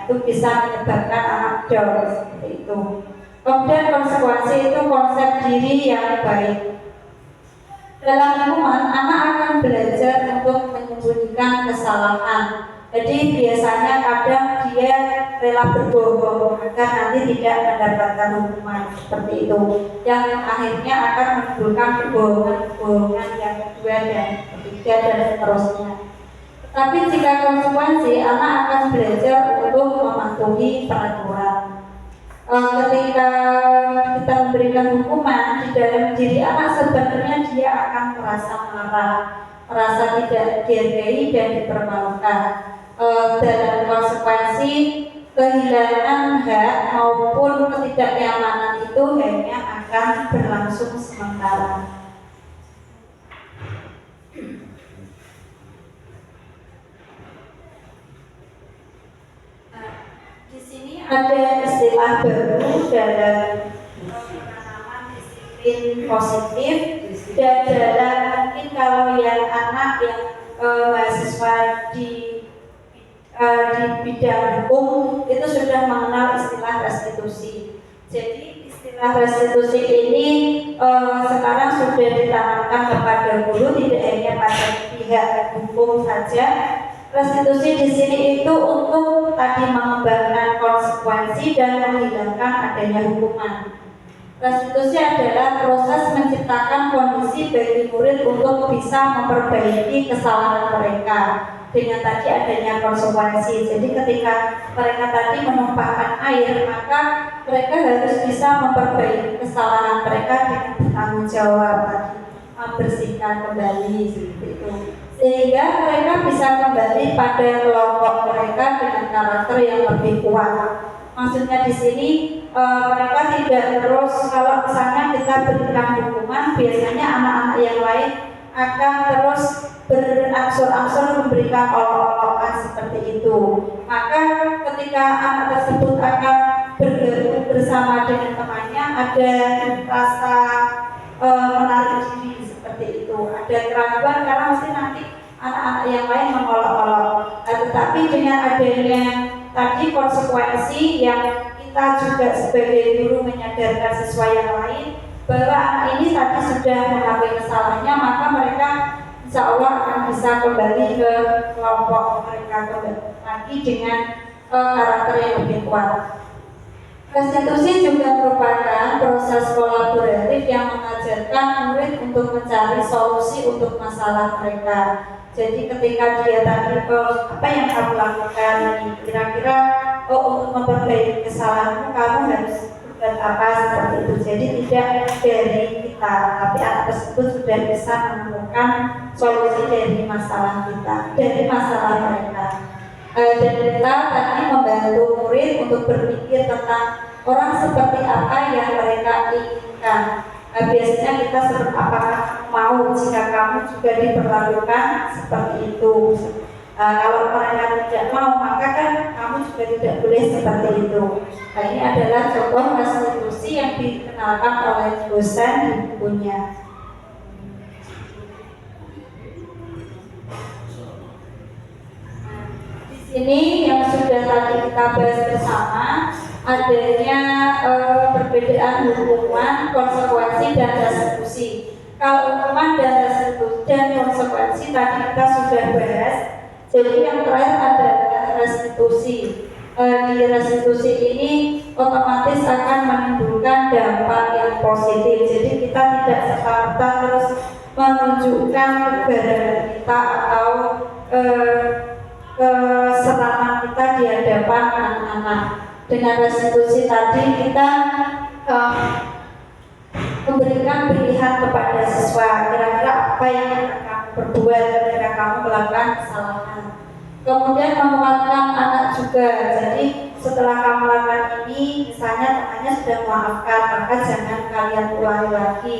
Itu bisa menyebabkan anak down seperti itu. Kemudian konsekuensi itu konsep diri yang baik. Dalam hukuman, anak akan belajar untuk menyembunyikan kesalahan. Jadi biasanya kadang dia rela berbohong agar nanti tidak mendapatkan hukuman seperti itu, yang akhirnya akan menimbulkan kebohongan yang kedua dan ketiga dan seterusnya. Tapi jika konsekuensi, anak akan belajar untuk mematuhi peraturan. Ketika kita memberikan hukuman di dalam diri anak, sebenarnya dia akan merasa marah, merasa tidak dihargai dan dipermalukan. Dalam konsekuensi kehilangan hak maupun ketidaknyamanan itu hanya akan berlangsung sementara. Di sini ada istilah baru dalam penanaman disiplin positif dan dalam mungkin kalau yang anak yang mahasiswa di bidang hukum itu sudah mengenal istilah restitusi. Jadi istilah restitusi ini sekarang sudah ditanamkan kepada guru, tidak hanya pada pihak hukum saja. Restitusi di sini itu untuk tadi mengembangkan konsekuensi dan menghilangkan adanya hukuman. Restitusi adalah proses menciptakan kondisi bagi murid untuk bisa memperbaiki kesalahan mereka dengan tadi adanya konsekuensi. Jadi ketika mereka tadi menumpahkan air, maka mereka harus bisa memperbaiki kesalahan mereka dengan bertanggung jawab tadi, membersihkan kembali seperti itu, sehingga mereka bisa kembali pada kelompok mereka dengan karakter yang lebih kuat. Maksudnya di sini mereka tidak terus, kalau misalnya kita berikan hukuman, biasanya anak-anak yang lain akan terus berangsur-angsur memberikan olok-olokan seperti itu. Maka ketika anak tersebut akan bergabung bersama dengan temannya, ada rasa menarik diri seperti itu, ada keraguan karena mesti nanti anak-anak yang lain mengolok-olok. Tetapi dengan adanya tadi konsekuensi yang kita juga sebagai guru menyadarkan siswa yang lain bahwa anak ini tadi sudah mengakui kesalahannya, maka mereka insya Allah akan bisa kembali ke kelompok mereka lagi dengan karakter yang lebih kuat. Restitusi juga merupakan proses kolaboratif yang mengajarkan murid untuk mencari solusi untuk masalah mereka. Jadi ketika dia tadi, apa yang kamu lakukan ini, kira-kira untuk memperbaiki kesalahanmu kamu harus berbuat apa, seperti itu. Jadi tidak dari kita, tapi anak tersebut sudah bisa menemukan solusi dari masalah kita, dari masalah mereka. Dan kita tadi membantu murid untuk berpikir tentang orang seperti apa yang mereka inginkan. Biasanya kita seperti apakah mau jika kamu juga diperlakukan seperti itu. Kalau mereka tidak mau, maka kan kamu juga tidak boleh seperti itu. Nah, ini adalah contoh restitusi yang dikenalkan oleh dosen di bukunya. Ini yang sudah tadi kita bahas bersama, adanya perbedaan hukuman, konsekuensi, dan restitusi. Kalau hukuman dan restitusi dan konsekuensi tadi kita sudah bahas. Jadi yang terakhir adalah restitusi. Di restitusi ini otomatis akan menimbulkan dampak yang positif. Jadi kita tidak serta-merta terus menunjukkan keberadaan kita atau kesenangan kita di hadapan anak-anak. Dengan restitusi tadi kita memberikan pilihan kepada siswa, kira-kira apa yang akan kamu perbuat ketika kamu melakukan kesalahan. Kemudian menguatkan anak juga. Jadi setelah kamu melakukan ini, misalnya temannya sudah memaafkan, maka jangan kalian ulangi lagi.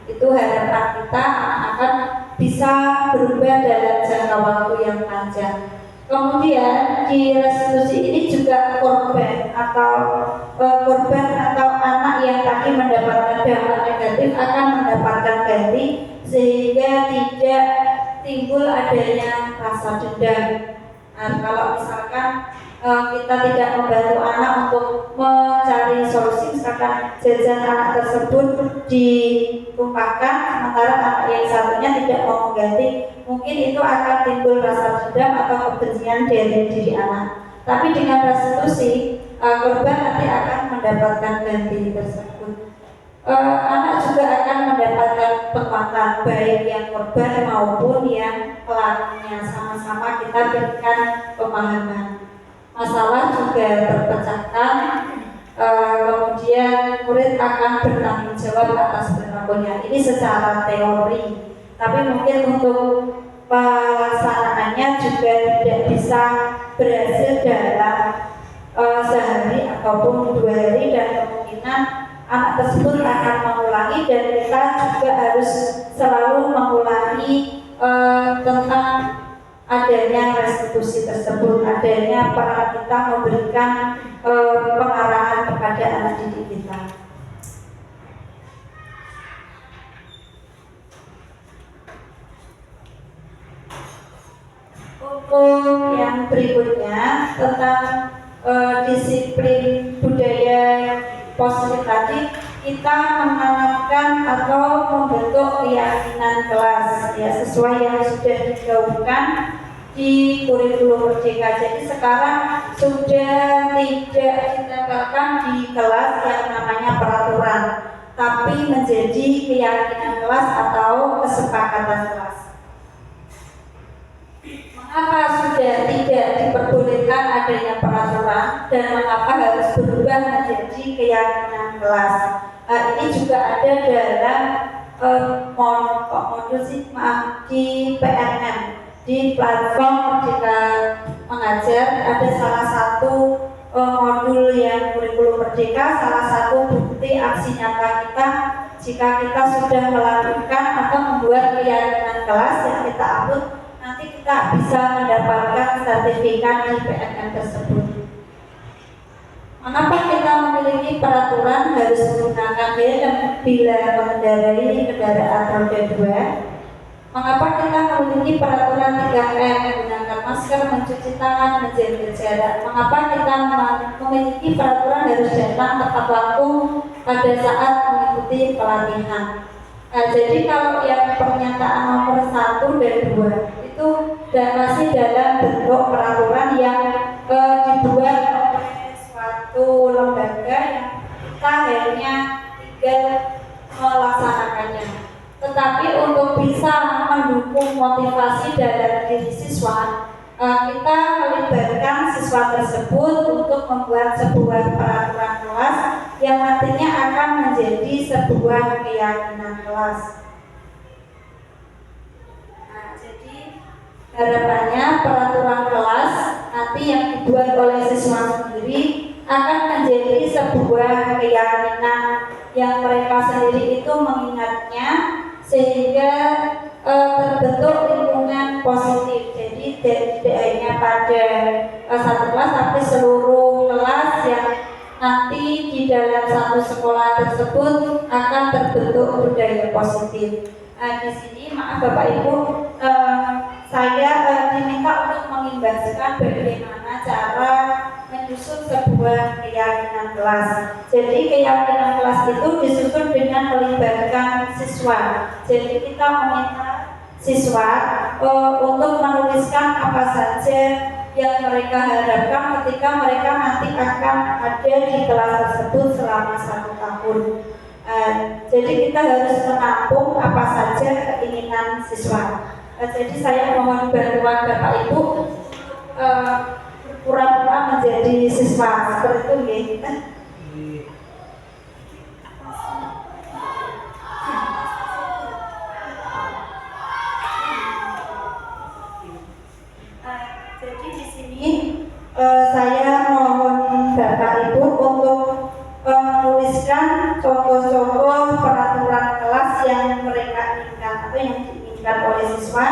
Itu harapan kita, anak akan bisa berubah dalam jangka waktu yang panjang. Kemudian di restitusi ini juga korban atau anak yang tadi mendapatkan dampak negatif akan mendapatkan ganti, sehingga tidak timbul adanya rasa dendam. Kalau misalkan kita tidak membantu anak untuk mencari solusi, misalkan jajan anak tersebut ditumpahkan sementara anak yang satunya tidak mau mengganti, mungkin itu akan timbul rasa dendam atau kebencian dari diri anak. Tapi dengan restitusi, korban nanti akan mendapatkan ganti tersebut. Anak juga akan mendapatkan penguatan, baik yang korban maupun yang pelakunya. Sama-sama kita berikan pemahaman. Masalah juga terpecahkan, kemudian murid akan bertanggung jawab atas perilakunya. Ini secara teori, tapi mungkin untuk pelaksanaannya juga tidak bisa berhasil dalam sehari ataupun 2 hari, dan kemungkinan anak tersebut akan mengulangi, dan kita juga harus selalu mengulangi tentang adanya restitusi tersebut, adanya peran kita memberikan pengarahan kepada anak didik kita. Untuk yang berikutnya tentang disiplin budaya positif tadi, kita menanamkan atau membentuk keyakinan kelas, ya, sesuai yang sudah digaungkan di kurikulum Merdeka. Jadi sekarang sudah tidak ditempelkan di kelas yang namanya peraturan, tapi menjadi keyakinan kelas atau kesepakatan kelas. Mengapa sudah tidak diperbolehkan adanya peraturan dan mengapa harus berubah menjadi keyakinan kelas? Ini juga ada dalam modul di PNM, di platform Merdeka Mengajar. Ada salah satu modul yang kurikulum Merdeka, salah satu bukti aksi nyata kita jika kita sudah melakukan atau membuat keyakinan kelas yang kita upload, nanti kita bisa mendapatkan sertifikat di PNM tersebut. Mengapa kita memiliki peraturan harus menggunakan helm bila mengendarai kendaraan roda 2? Mengapa kita memiliki peraturan 3M, menggunakan masker, mencuci tangan, menjaga jarak? Mengapa kita memiliki peraturan harus datang tepat waktu pada saat mengikuti pelatihan? Nah, jadi kalau yang pernyataan nomor 1 dan 2 itu masih dalam bentuk peraturan yang dibuat oleh suatu lembaga yang kita hanya tinggal melaksanakannya. Tetapi untuk bisa mendukung motivasi dalam diri siswa, kita melibatkan siswa tersebut untuk membuat sebuah peraturan kelas yang nantinya akan menjadi sebuah keyakinan kelas. Nah, jadi harapannya peraturan kelas nanti yang dibuat oleh siswa sendiri akan menjadi sebuah keyakinan yang mereka sendiri itu mengingatnya, sehingga terbentuk lingkungan positif. Jadi tidak hanya pada satu kelas, tapi seluruh kelas yang nanti di dalam satu sekolah tersebut akan terbentuk budaya positif. Di sini maaf Bapak Ibu, saya diminta untuk mengimbaskan bagaimana cara menyusun sebuah keyakinan kelas. Jadi keyakinan kelas itu disusun dengan melibatkan siswa. Jadi kita meminta siswa untuk menuliskan apa saja yang mereka harapkan ketika mereka nanti akan ada di kelas tersebut selama 1 tahun. Jadi kita harus menampung apa saja keinginan siswa. Jadi saya mohon bantuan Bapak Ibu pura-pura menjadi siswa seperti itu ya. Jadi di sini saya mohon Bapak Ibu untuk menuliskan contoh-contoh peraturan kelas yang mereka inginkan atau yang diinginkan oleh siswa.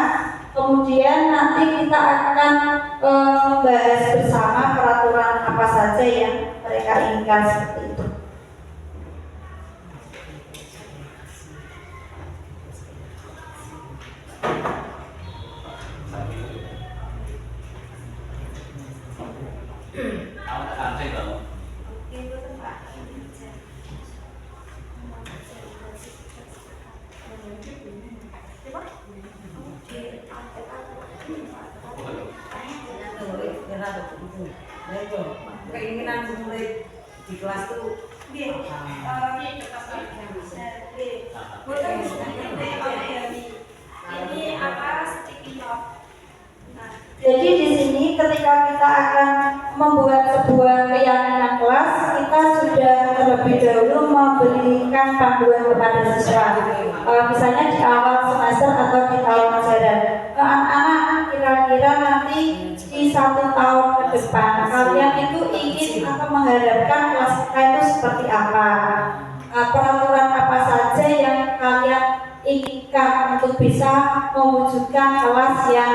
Kemudian nanti kita akan membahas bersama peraturan apa saja yang mereka inginkan seperti itu. Keinginan murid di kelas itu ini apa sticky note. Jadi di sini ketika kita akan membuat sebuah keyakinan kelas, kita sudah terlebih dahulu memberikan panduan kepada siswa. Misalnya di awal semester atau di tahun ajaran, anak-anak kira-kira nanti di 1 tahun ke depan kalian itu ingin atau mengharapkan kelas kita itu seperti apa? Peraturan apa saja yang kalian inginkan untuk bisa mewujudkan kelas yang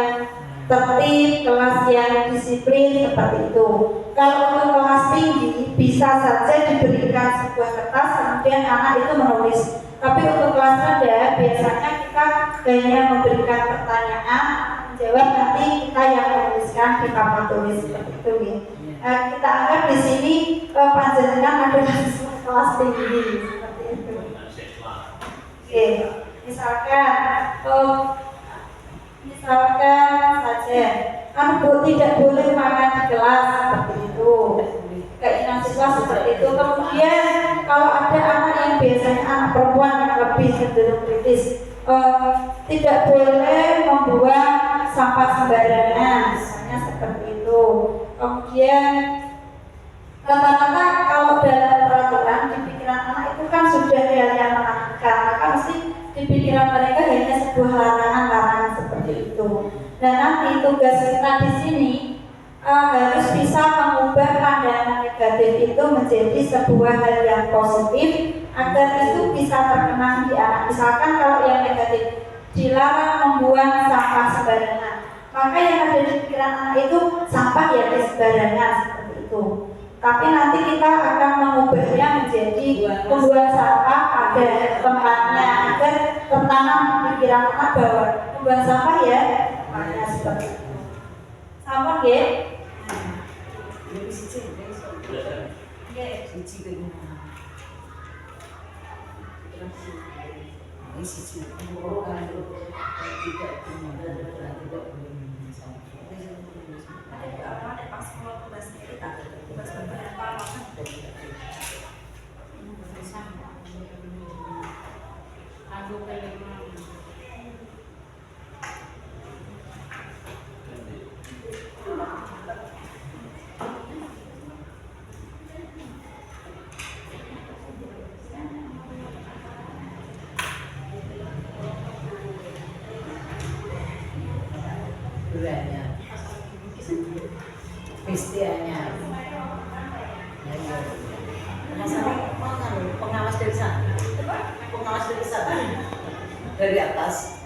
tertib, kelas yang disiplin seperti itu. Kalau untuk kelas tinggi bisa saja diberikan sebuah kertas kemudian anak itu menulis. Tapi untuk kelas rendah biasanya kita hanya memberikan pertanyaan, menjawab, nanti kita yang menuliskan di papan tulis seperti itu ya. Kita anggap di sini panjenengan adalah kelas tinggi seperti itu. Oke, misalkan saja Bu tidak boleh makan di kelas seperti itu, keinginan siswa seperti itu. Kemudian kalau ada anak yang biasanya anak perempuan yang lebih cenderung kritis, tidak boleh membuang sampah sembarangan, misalnya seperti itu. Kemudian rata-rata kalau dalam peraturan di pikiran anak itu kan sudah hal yang menakutkan, maka mesti di pikiran mereka hanya sebuah larangan-larangan seperti itu. Dan nanti tugas kita di sini harus bisa mengubah pandangan negatif itu menjadi sebuah hal yang positif agar itu bisa terkenang di anak. Misalkan kalau yang negatif, dilarang membuang sampah sembarangan, maka yang ada di pikiran anak itu sampah ya di sembarangan seperti itu. Tapi nanti kita akan mengubahnya menjadi membuang sampah pada tempatnya agar tertanam di pikiran anak bahwa membuang sampah ya tempatnya seperti itu. Sampun nggih? sisi guru kan tidak kemudian tidak Ada apa? Ada pas kalau tugasnya kita tugas beberapa makan aku pengen bulannya Kristiannya pengawas dari sana dari atas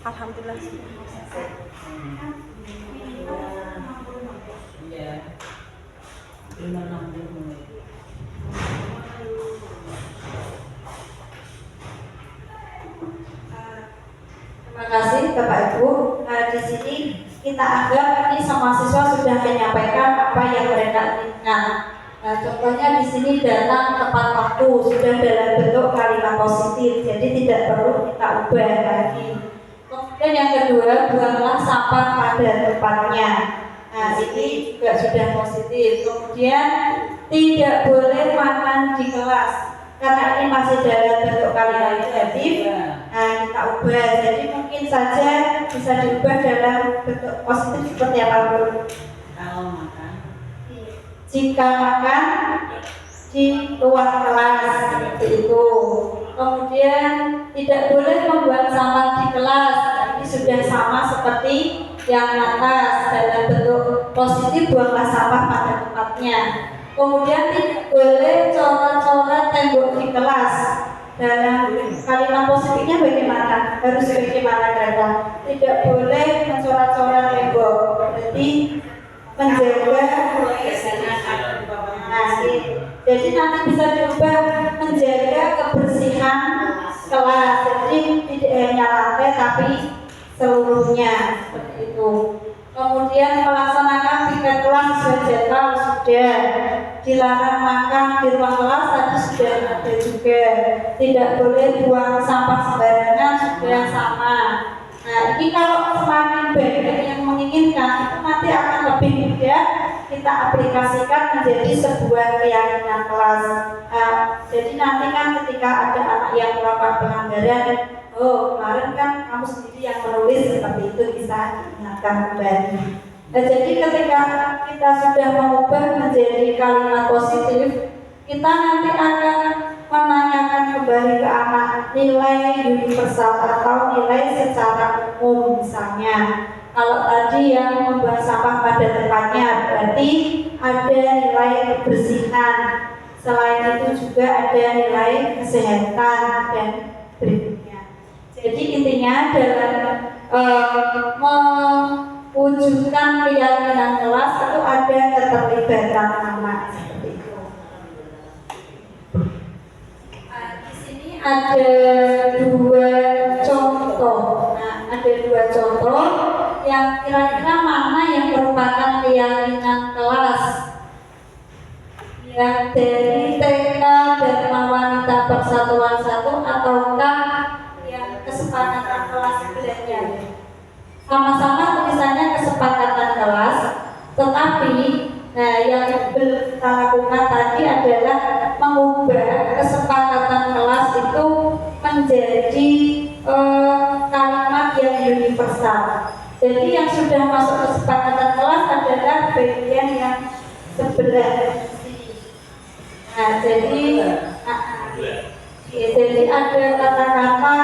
Alhamdulillah. Ya, 5-6 menit. Terima kasih Bapak Ibu. Di sini kita anggap ini semua siswa sudah menyampaikan apa yang mereka inginkan. Contohnya di sini datang tepat waktu, sudah dalam bentuk kalimat positif, jadi tidak perlu kita ubah lagi. Kemudian yang kedua, buanglah sampah pada tempatnya. Nah, ini juga sudah positif. Kemudian tidak boleh makan di kelas, karena ini masih dalam bentuk kalimat negatif. Nah, kita ubah. Jadi mungkin saja bisa diubah dalam bentuk positif seperti apa, Bu? Kalau makan Jika makan di luar kelas seperti itu. Kemudian tidak boleh membuang sampah di kelas. Ini sudah sama seperti yang atas, dalam bentuk positif buanglah sampah pada tempatnya. Kemudian tidak boleh coret-coret tembok di kelas. Dalam kalimat positifnya bagaimana? Harus bagaimana kira-kira? Tidak boleh mencoret-coret tembok. Berarti menjaga jadi nanti bisa diubah menjaga kebersihan kelas. Jadi tidak hanya lantai tapi seluruhnya seperti itu. Kemudian melaksanakan piket kelas sesuai jadwal sudah. Dilarang makan di ruang kelas tadi sudah ada juga. Tidak boleh buang sampah sembarangan sudah sama. Nah, ini kalau semakin banyak yang menginginkan itu nanti akan lebih mudah kita aplikasikan menjadi sebuah keyakinan kelas. Jadi nanti kan ketika ada anak yang melakukan pelanggaran, oh kemarin kan kamu sendiri yang menulis seperti itu, bisa diingatkan kembali. Nah, jadi ketika kita sudah mengubah menjadi kalimat positif, kita nanti akan menanyakan kembali ke anak nilai universal atau nilai secara umum. Misalnya kalau tadi yang membuang sampah pada tempatnya berarti ada nilai kebersihan. Selain itu juga ada nilai kesehatan dan berikutnya. Jadi intinya dalam mewujudkan keyakinan kelas itu ada keterlibatan anak seperti itu. Di sini ada dua contoh. Nah, ada dua contoh yang kira-kira mana yang merupakan keyakinan kelas. Yang dari TK Dharma Wanita Persatuan 1 ataukah yang kesepakatan kelas belajar. Sama-sama tulisannya kesepakatan kelas, tetapi nah yang belum kita lakukan tadi adalah mengubah kesepakatan kelas itu menjadi kalimat yang universal. Jadi yang sudah masuk kesepakatan kelas adalah bagian yang sebelah sini. Nah, jadi Jadi ada kata-kata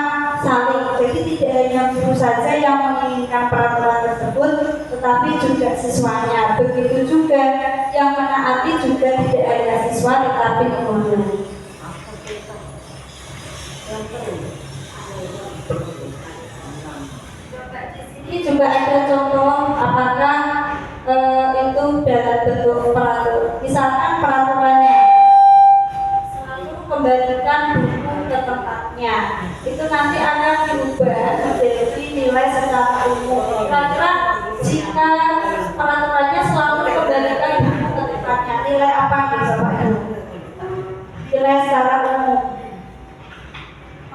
saling. Jadi tidak hanya guru saja yang menginginkan peraturan tersebut, tetapi juga siswanya. Begitu juga yang menaati juga tidak hanya siswa, tetapi guru. Ini juga ada contoh apakah itu dalam bentuk peraturan. Misalkan peraturannya selalu kembalikan buku ke tempatnya, itu nanti akan diubah menjadi nilai secara umum. Kira-kira jika peraturannya selalu kembalikan buku ke tempatnya, nilai apa gitu Bapak Ibu? Nilai secara umum.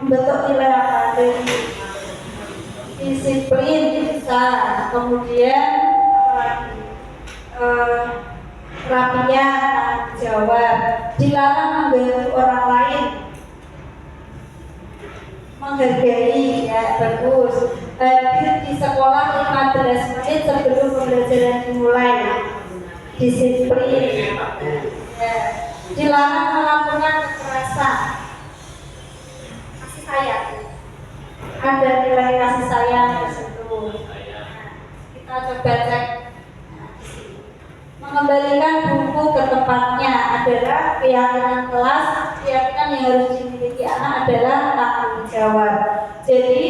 Membentuk nilai apa? Dari disiplin bisa, kemudian rapinya, tanggung jawab, dilarang mengganggu orang lain, menghargai, ya bagus. Hadir di sekolah 15 menit sebelum pembelajaran dimulai, disiplin, ya. Dilarang melakukan kekerasan, kasih sayang, ada nilai kasih sayang di situ. Kita coba cek. Mengembalikan buku ke tempatnya adalah keyakinan kelas, keyakinan yang harus dimiliki anak adalah tanggung jawab. Jadi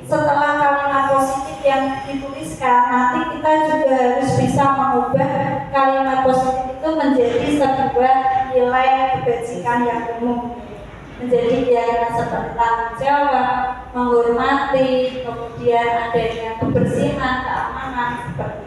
setelah kalimat positif yang dituliskan, nanti kita juga harus bisa mengubah kalimat positif itu menjadi sebuah nilai kebajikan yang umum, menjadi keyakinan seperti tanggung jawab, menghormati, kemudian adanya kebersihan, keamanan, seperti itu.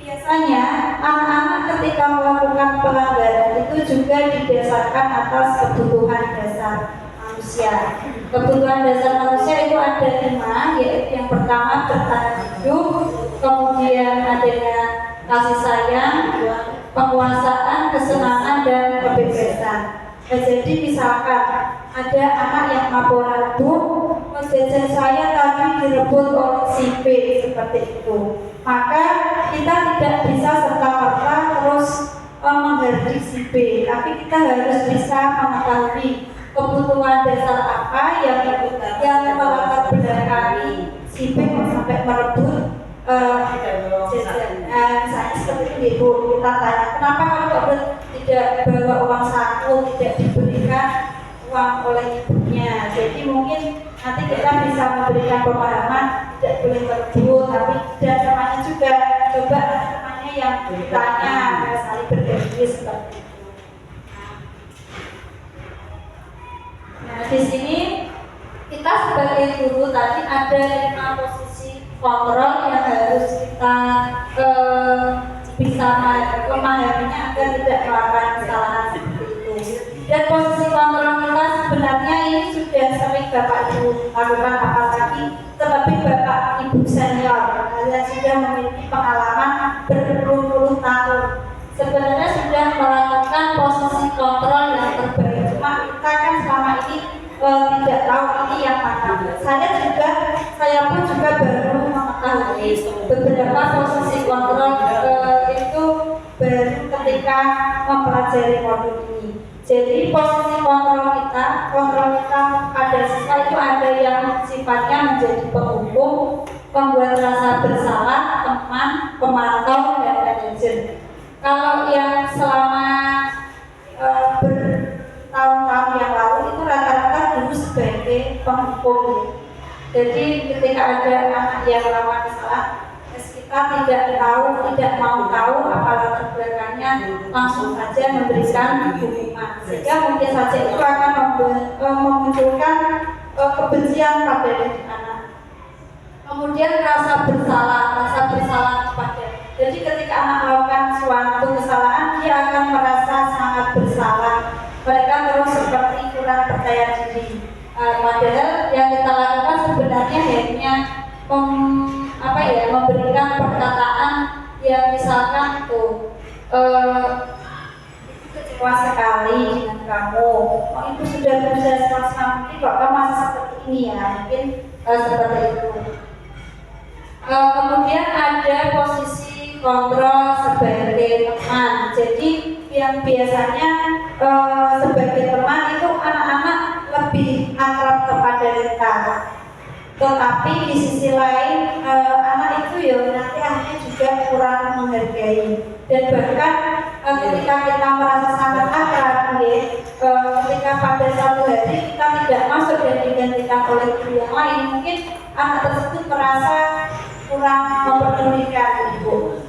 Biasanya anak-anak ketika melakukan pelanggaran itu juga didasarkan atas kebutuhan dasar manusia. Kebutuhan dasar manusia itu ada 5, yaitu yang pertama bertahan hidup, kemudian adanya kasih sayang, penguasaan, kesenangan, dan kebebasan. Jadi misalkan ada anak yang laporan, Bu, jajan saya tadi direbut oleh si B, seperti itu. Maka kita tidak bisa serta-merta terus menghardik si B, tapi kita harus bisa mengetahui kebutuhan dasar apa yang melatar belakangi si B sampai merebut jajan. Misalnya seperti itu, Ibu, kita tanya kenapa kamu tidak bawa uang saku, tidak diberikan uang oleh ibunya. Jadi mungkin nanti kita bisa memberikan pemahaman tidak boleh berebut, tapi tidak namanya juga coba namanya yang ditanya saling berbagi seperti itu. Nah di sini kita sebagai guru tadi ada 5 posisi kontrol yang harus kita bisa memahaminya agar tidak melakukan kesalahan seperti itu. Dan posisi kontrol kita sebenarnya ini sudah sering Bapak Ibu lakukan, apalagi terlebih Bapak Ibu senior, kalian sudah memiliki pengalaman berpuluh-puluh tahun. Sebenarnya sudah melakukan posisi kontrol yang terbaik. Cuma kita kan selama ini tidak tahu ini yang mana. Saya pun juga baru mengetahui beberapa posisi kontrol itu baru ketika mempelajari modul ini. Jadi posisi kontrol kita pada siswa itu ada yang sifatnya menjadi penghukum, pembuat rasa bersalah, teman, pemantau, dan manajer. Kalau yang selama bertahun-tahun yang lalu itu rata-rata dulu sebagai penghukum. Jadi ketika ada anak yang melakukan kesalahan, kita tidak mau tahu apa latar belakangnya, langsung saja memberikan hukuman, sehingga mungkin saja itu akan memunculkan kebencian pada diri anak. Kemudian rasa bersalah kepada. Jadi ketika anak melakukan suatu kesalahan, dia akan merasa sangat bersalah. Mereka terus seperti kurang percaya diri. Padahal yang kita lakukan sebenarnya hanya memberikan perkataan yang misalkan itu kecewa sekali dengan kamu, itu sudah berusaha semaksimal mungkin kok kamu masih seperti ini ya, mungkin seperti itu. Kemudian ada posisi kontrol sebagai teman. Jadi yang biasanya sebagai teman itu anak-anak lebih akrab kepada kita. Tetapi di sisi lain anak itu ya nanti akhirnya juga kurang menghargai, dan bahkan ketika kita merasa sangat akrab, ketika pada suatu hari kita tidak masuk dan digantikan oleh guru yang lain, mungkin anak tersebut merasa kurang memperdulikan ibu.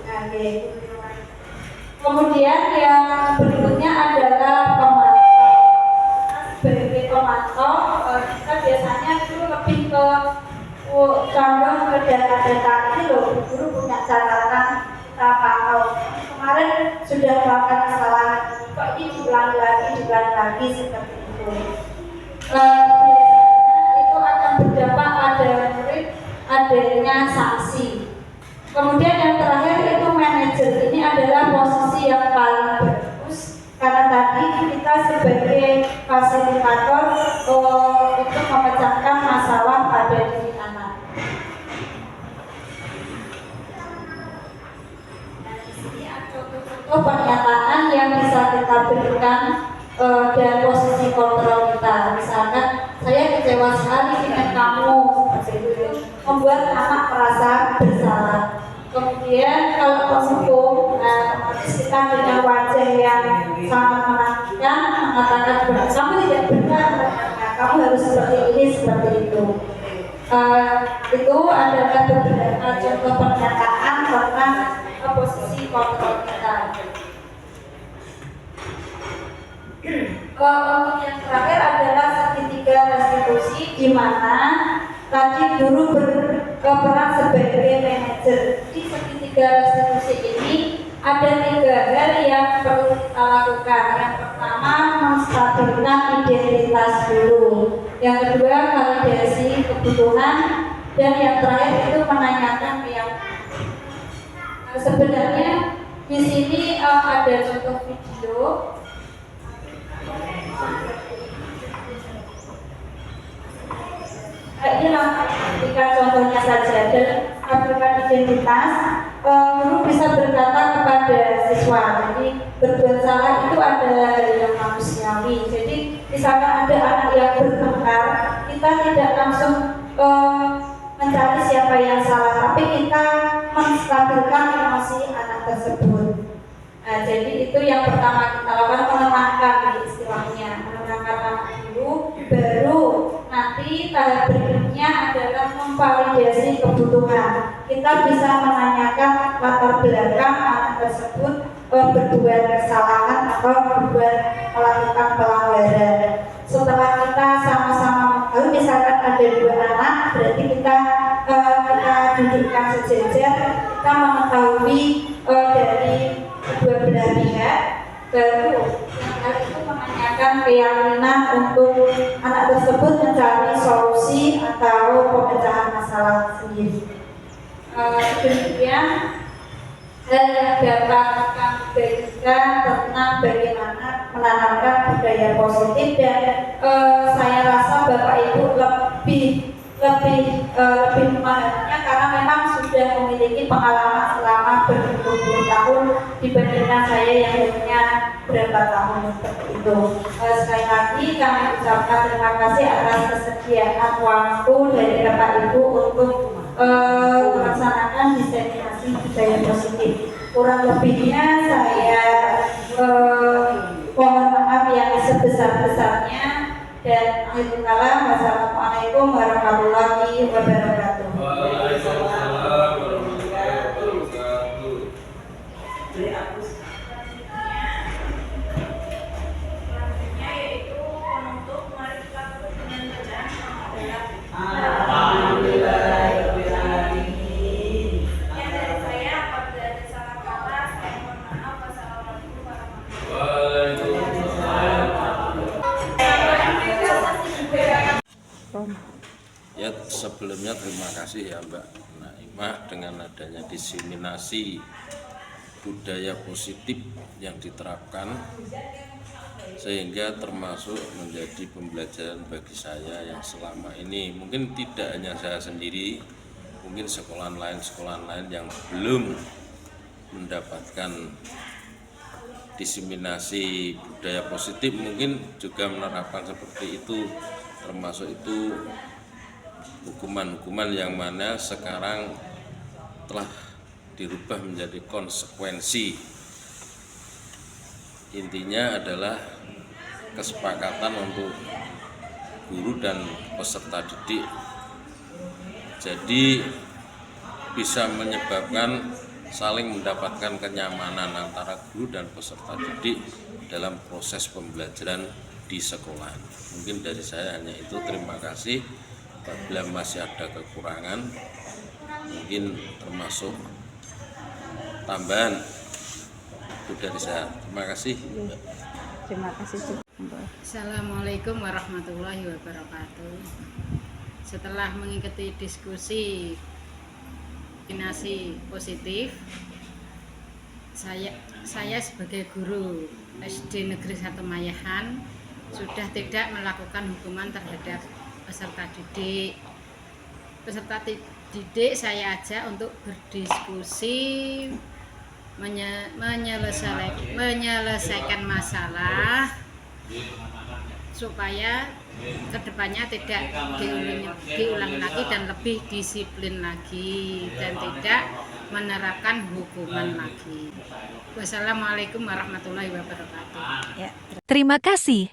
Kemudian yang berikutnya adalah pemantau. Sebagai pemantau, kita biasanya itu lebih ke condong ke data-data ini loh, guru punya catatan, kita pantau. Kemarin sudah melakukan kesalahan, kok ini diulangi lagi seperti itu. Biasanya itu akan berdampak pada murid adanya sanksi. Kemudian yang terakhir itu manajer. Ini adalah posisi yang paling bagus karena tadi kita sebagai fasilitator untuk memecahkan masalah pada diri anak. Nah, di sini ada contoh pernyataan yang bisa kita berikan dan posisi kontrol kita. Misalkan, saya kecewa sekali dengan kamu, seperti itu, membuat anak merasa bersalah. Kemudian kalau penghukum, otomatis kita dengan wajah yang sangat menakutkan mengatakan bahwa kamu tidak benar, kamu harus seperti ini, seperti itu. Itu adalah beberapa contoh pernyataan tentang posisi kontrol kita. Untuk yang terakhir adalah segitiga restitusi, di mana tadi guru berperan sebagai manajer. Di segitiga restitusi ini ada 3 hal yang perlu kita lakukan. Yang pertama, menstabilkan identitas dulu. Yang kedua, validasi kebutuhan. Dan yang terakhir itu menanyakan keyakinan. Sebenarnya di sini ada contoh video. Inilah ketika contohnya saja, dan stabilkan identitas, guru bisa berkata kepada siswa, jadi berbuat salah itu adalah hal yang manusiawi. Jadi misalkan ada anak yang bertengkar, kita tidak langsung mencari siapa yang salah, tapi kita menstabilkan emosi anak tersebut. Nah, jadi itu yang pertama kita lakukan, menenangkan, istilahnya menenangkan anak dulu, baru nanti tahap berikutnya adalah memvalidasi kebutuhan. Kita bisa menanyakan latar belakang anak tersebut berbuat kesalahan atau melakukan pelanggaran. Setelah kita sama-sama mengetahui, misalkan ada 2 anak, berarti kita dudukkan sejajar, kita mengetahui dari kedua belah pihak, baru yang hal itu menanyakan keyakinan untuk anak tersebut mencari solusi atau pemecahan masalah sendiri. Demikian hal yang dapat kami bagikan tentang bagaimana menanamkan budaya positif, dan saya rasa Bapak Ibu lebih memahaminya karena memang sudah memiliki pengalaman selama berpuluh-puluh tahun dibandingkan saya yang hanya berapa tahun seperti itu. Sekali lagi kami ucapkan terima kasih atas kesediaan waktu dari Bapak Ibu untuk melaksanakan diseminasi budaya positif. Kurang lebihnya saya mohon maaf yang sebesar-besarnya. Dan akhirul kalam, wassalamualaikum warahmatullahi wabarakatuh. Waalaikumsalam warahmatullahi wabarakatuh. Selanjutnya yaitu penutup, mari kita tutup dengan bacaan alhamdulillah. Yang dari saya, apabila ada salah kata, saya mohon maaf. Wassalamualaikum warahmatullahi wabarakatuh. Ya, sebelumnya terima kasih ya Mbak Naimah dengan adanya diseminasi budaya positif yang diterapkan, sehingga termasuk menjadi pembelajaran bagi saya yang selama ini mungkin tidak hanya saya sendiri, mungkin sekolah lain yang belum mendapatkan diseminasi budaya positif mungkin juga menerapkan seperti itu, termasuk itu hukuman-hukuman yang mana sekarang telah dirubah menjadi konsekuensi. Intinya adalah kesepakatan untuk guru dan peserta didik, jadi bisa menyebabkan saling mendapatkan kenyamanan antara guru dan peserta didik dalam proses pembelajaran di sekolah. Mungkin dari saya hanya itu, terima kasih. Apabila masih ada kekurangan, mungkin termasuk tambahan, itu dari saya. Terima kasih. Terima kasih. Assalamualaikum warahmatullahi wabarakatuh. Setelah mengikuti diskusi diskriminasi positif, saya sebagai guru SD Negeri 1 Mayahan sudah tidak melakukan hukuman terhadap peserta didik. Peserta didik saya ajak untuk berdiskusi, menyelesaikan masalah supaya kedepannya tidak diulangi lagi dan lebih disiplin lagi dan tidak menerapkan hukuman lagi. Wassalamualaikum warahmatullahi wabarakatuh. Terima kasih.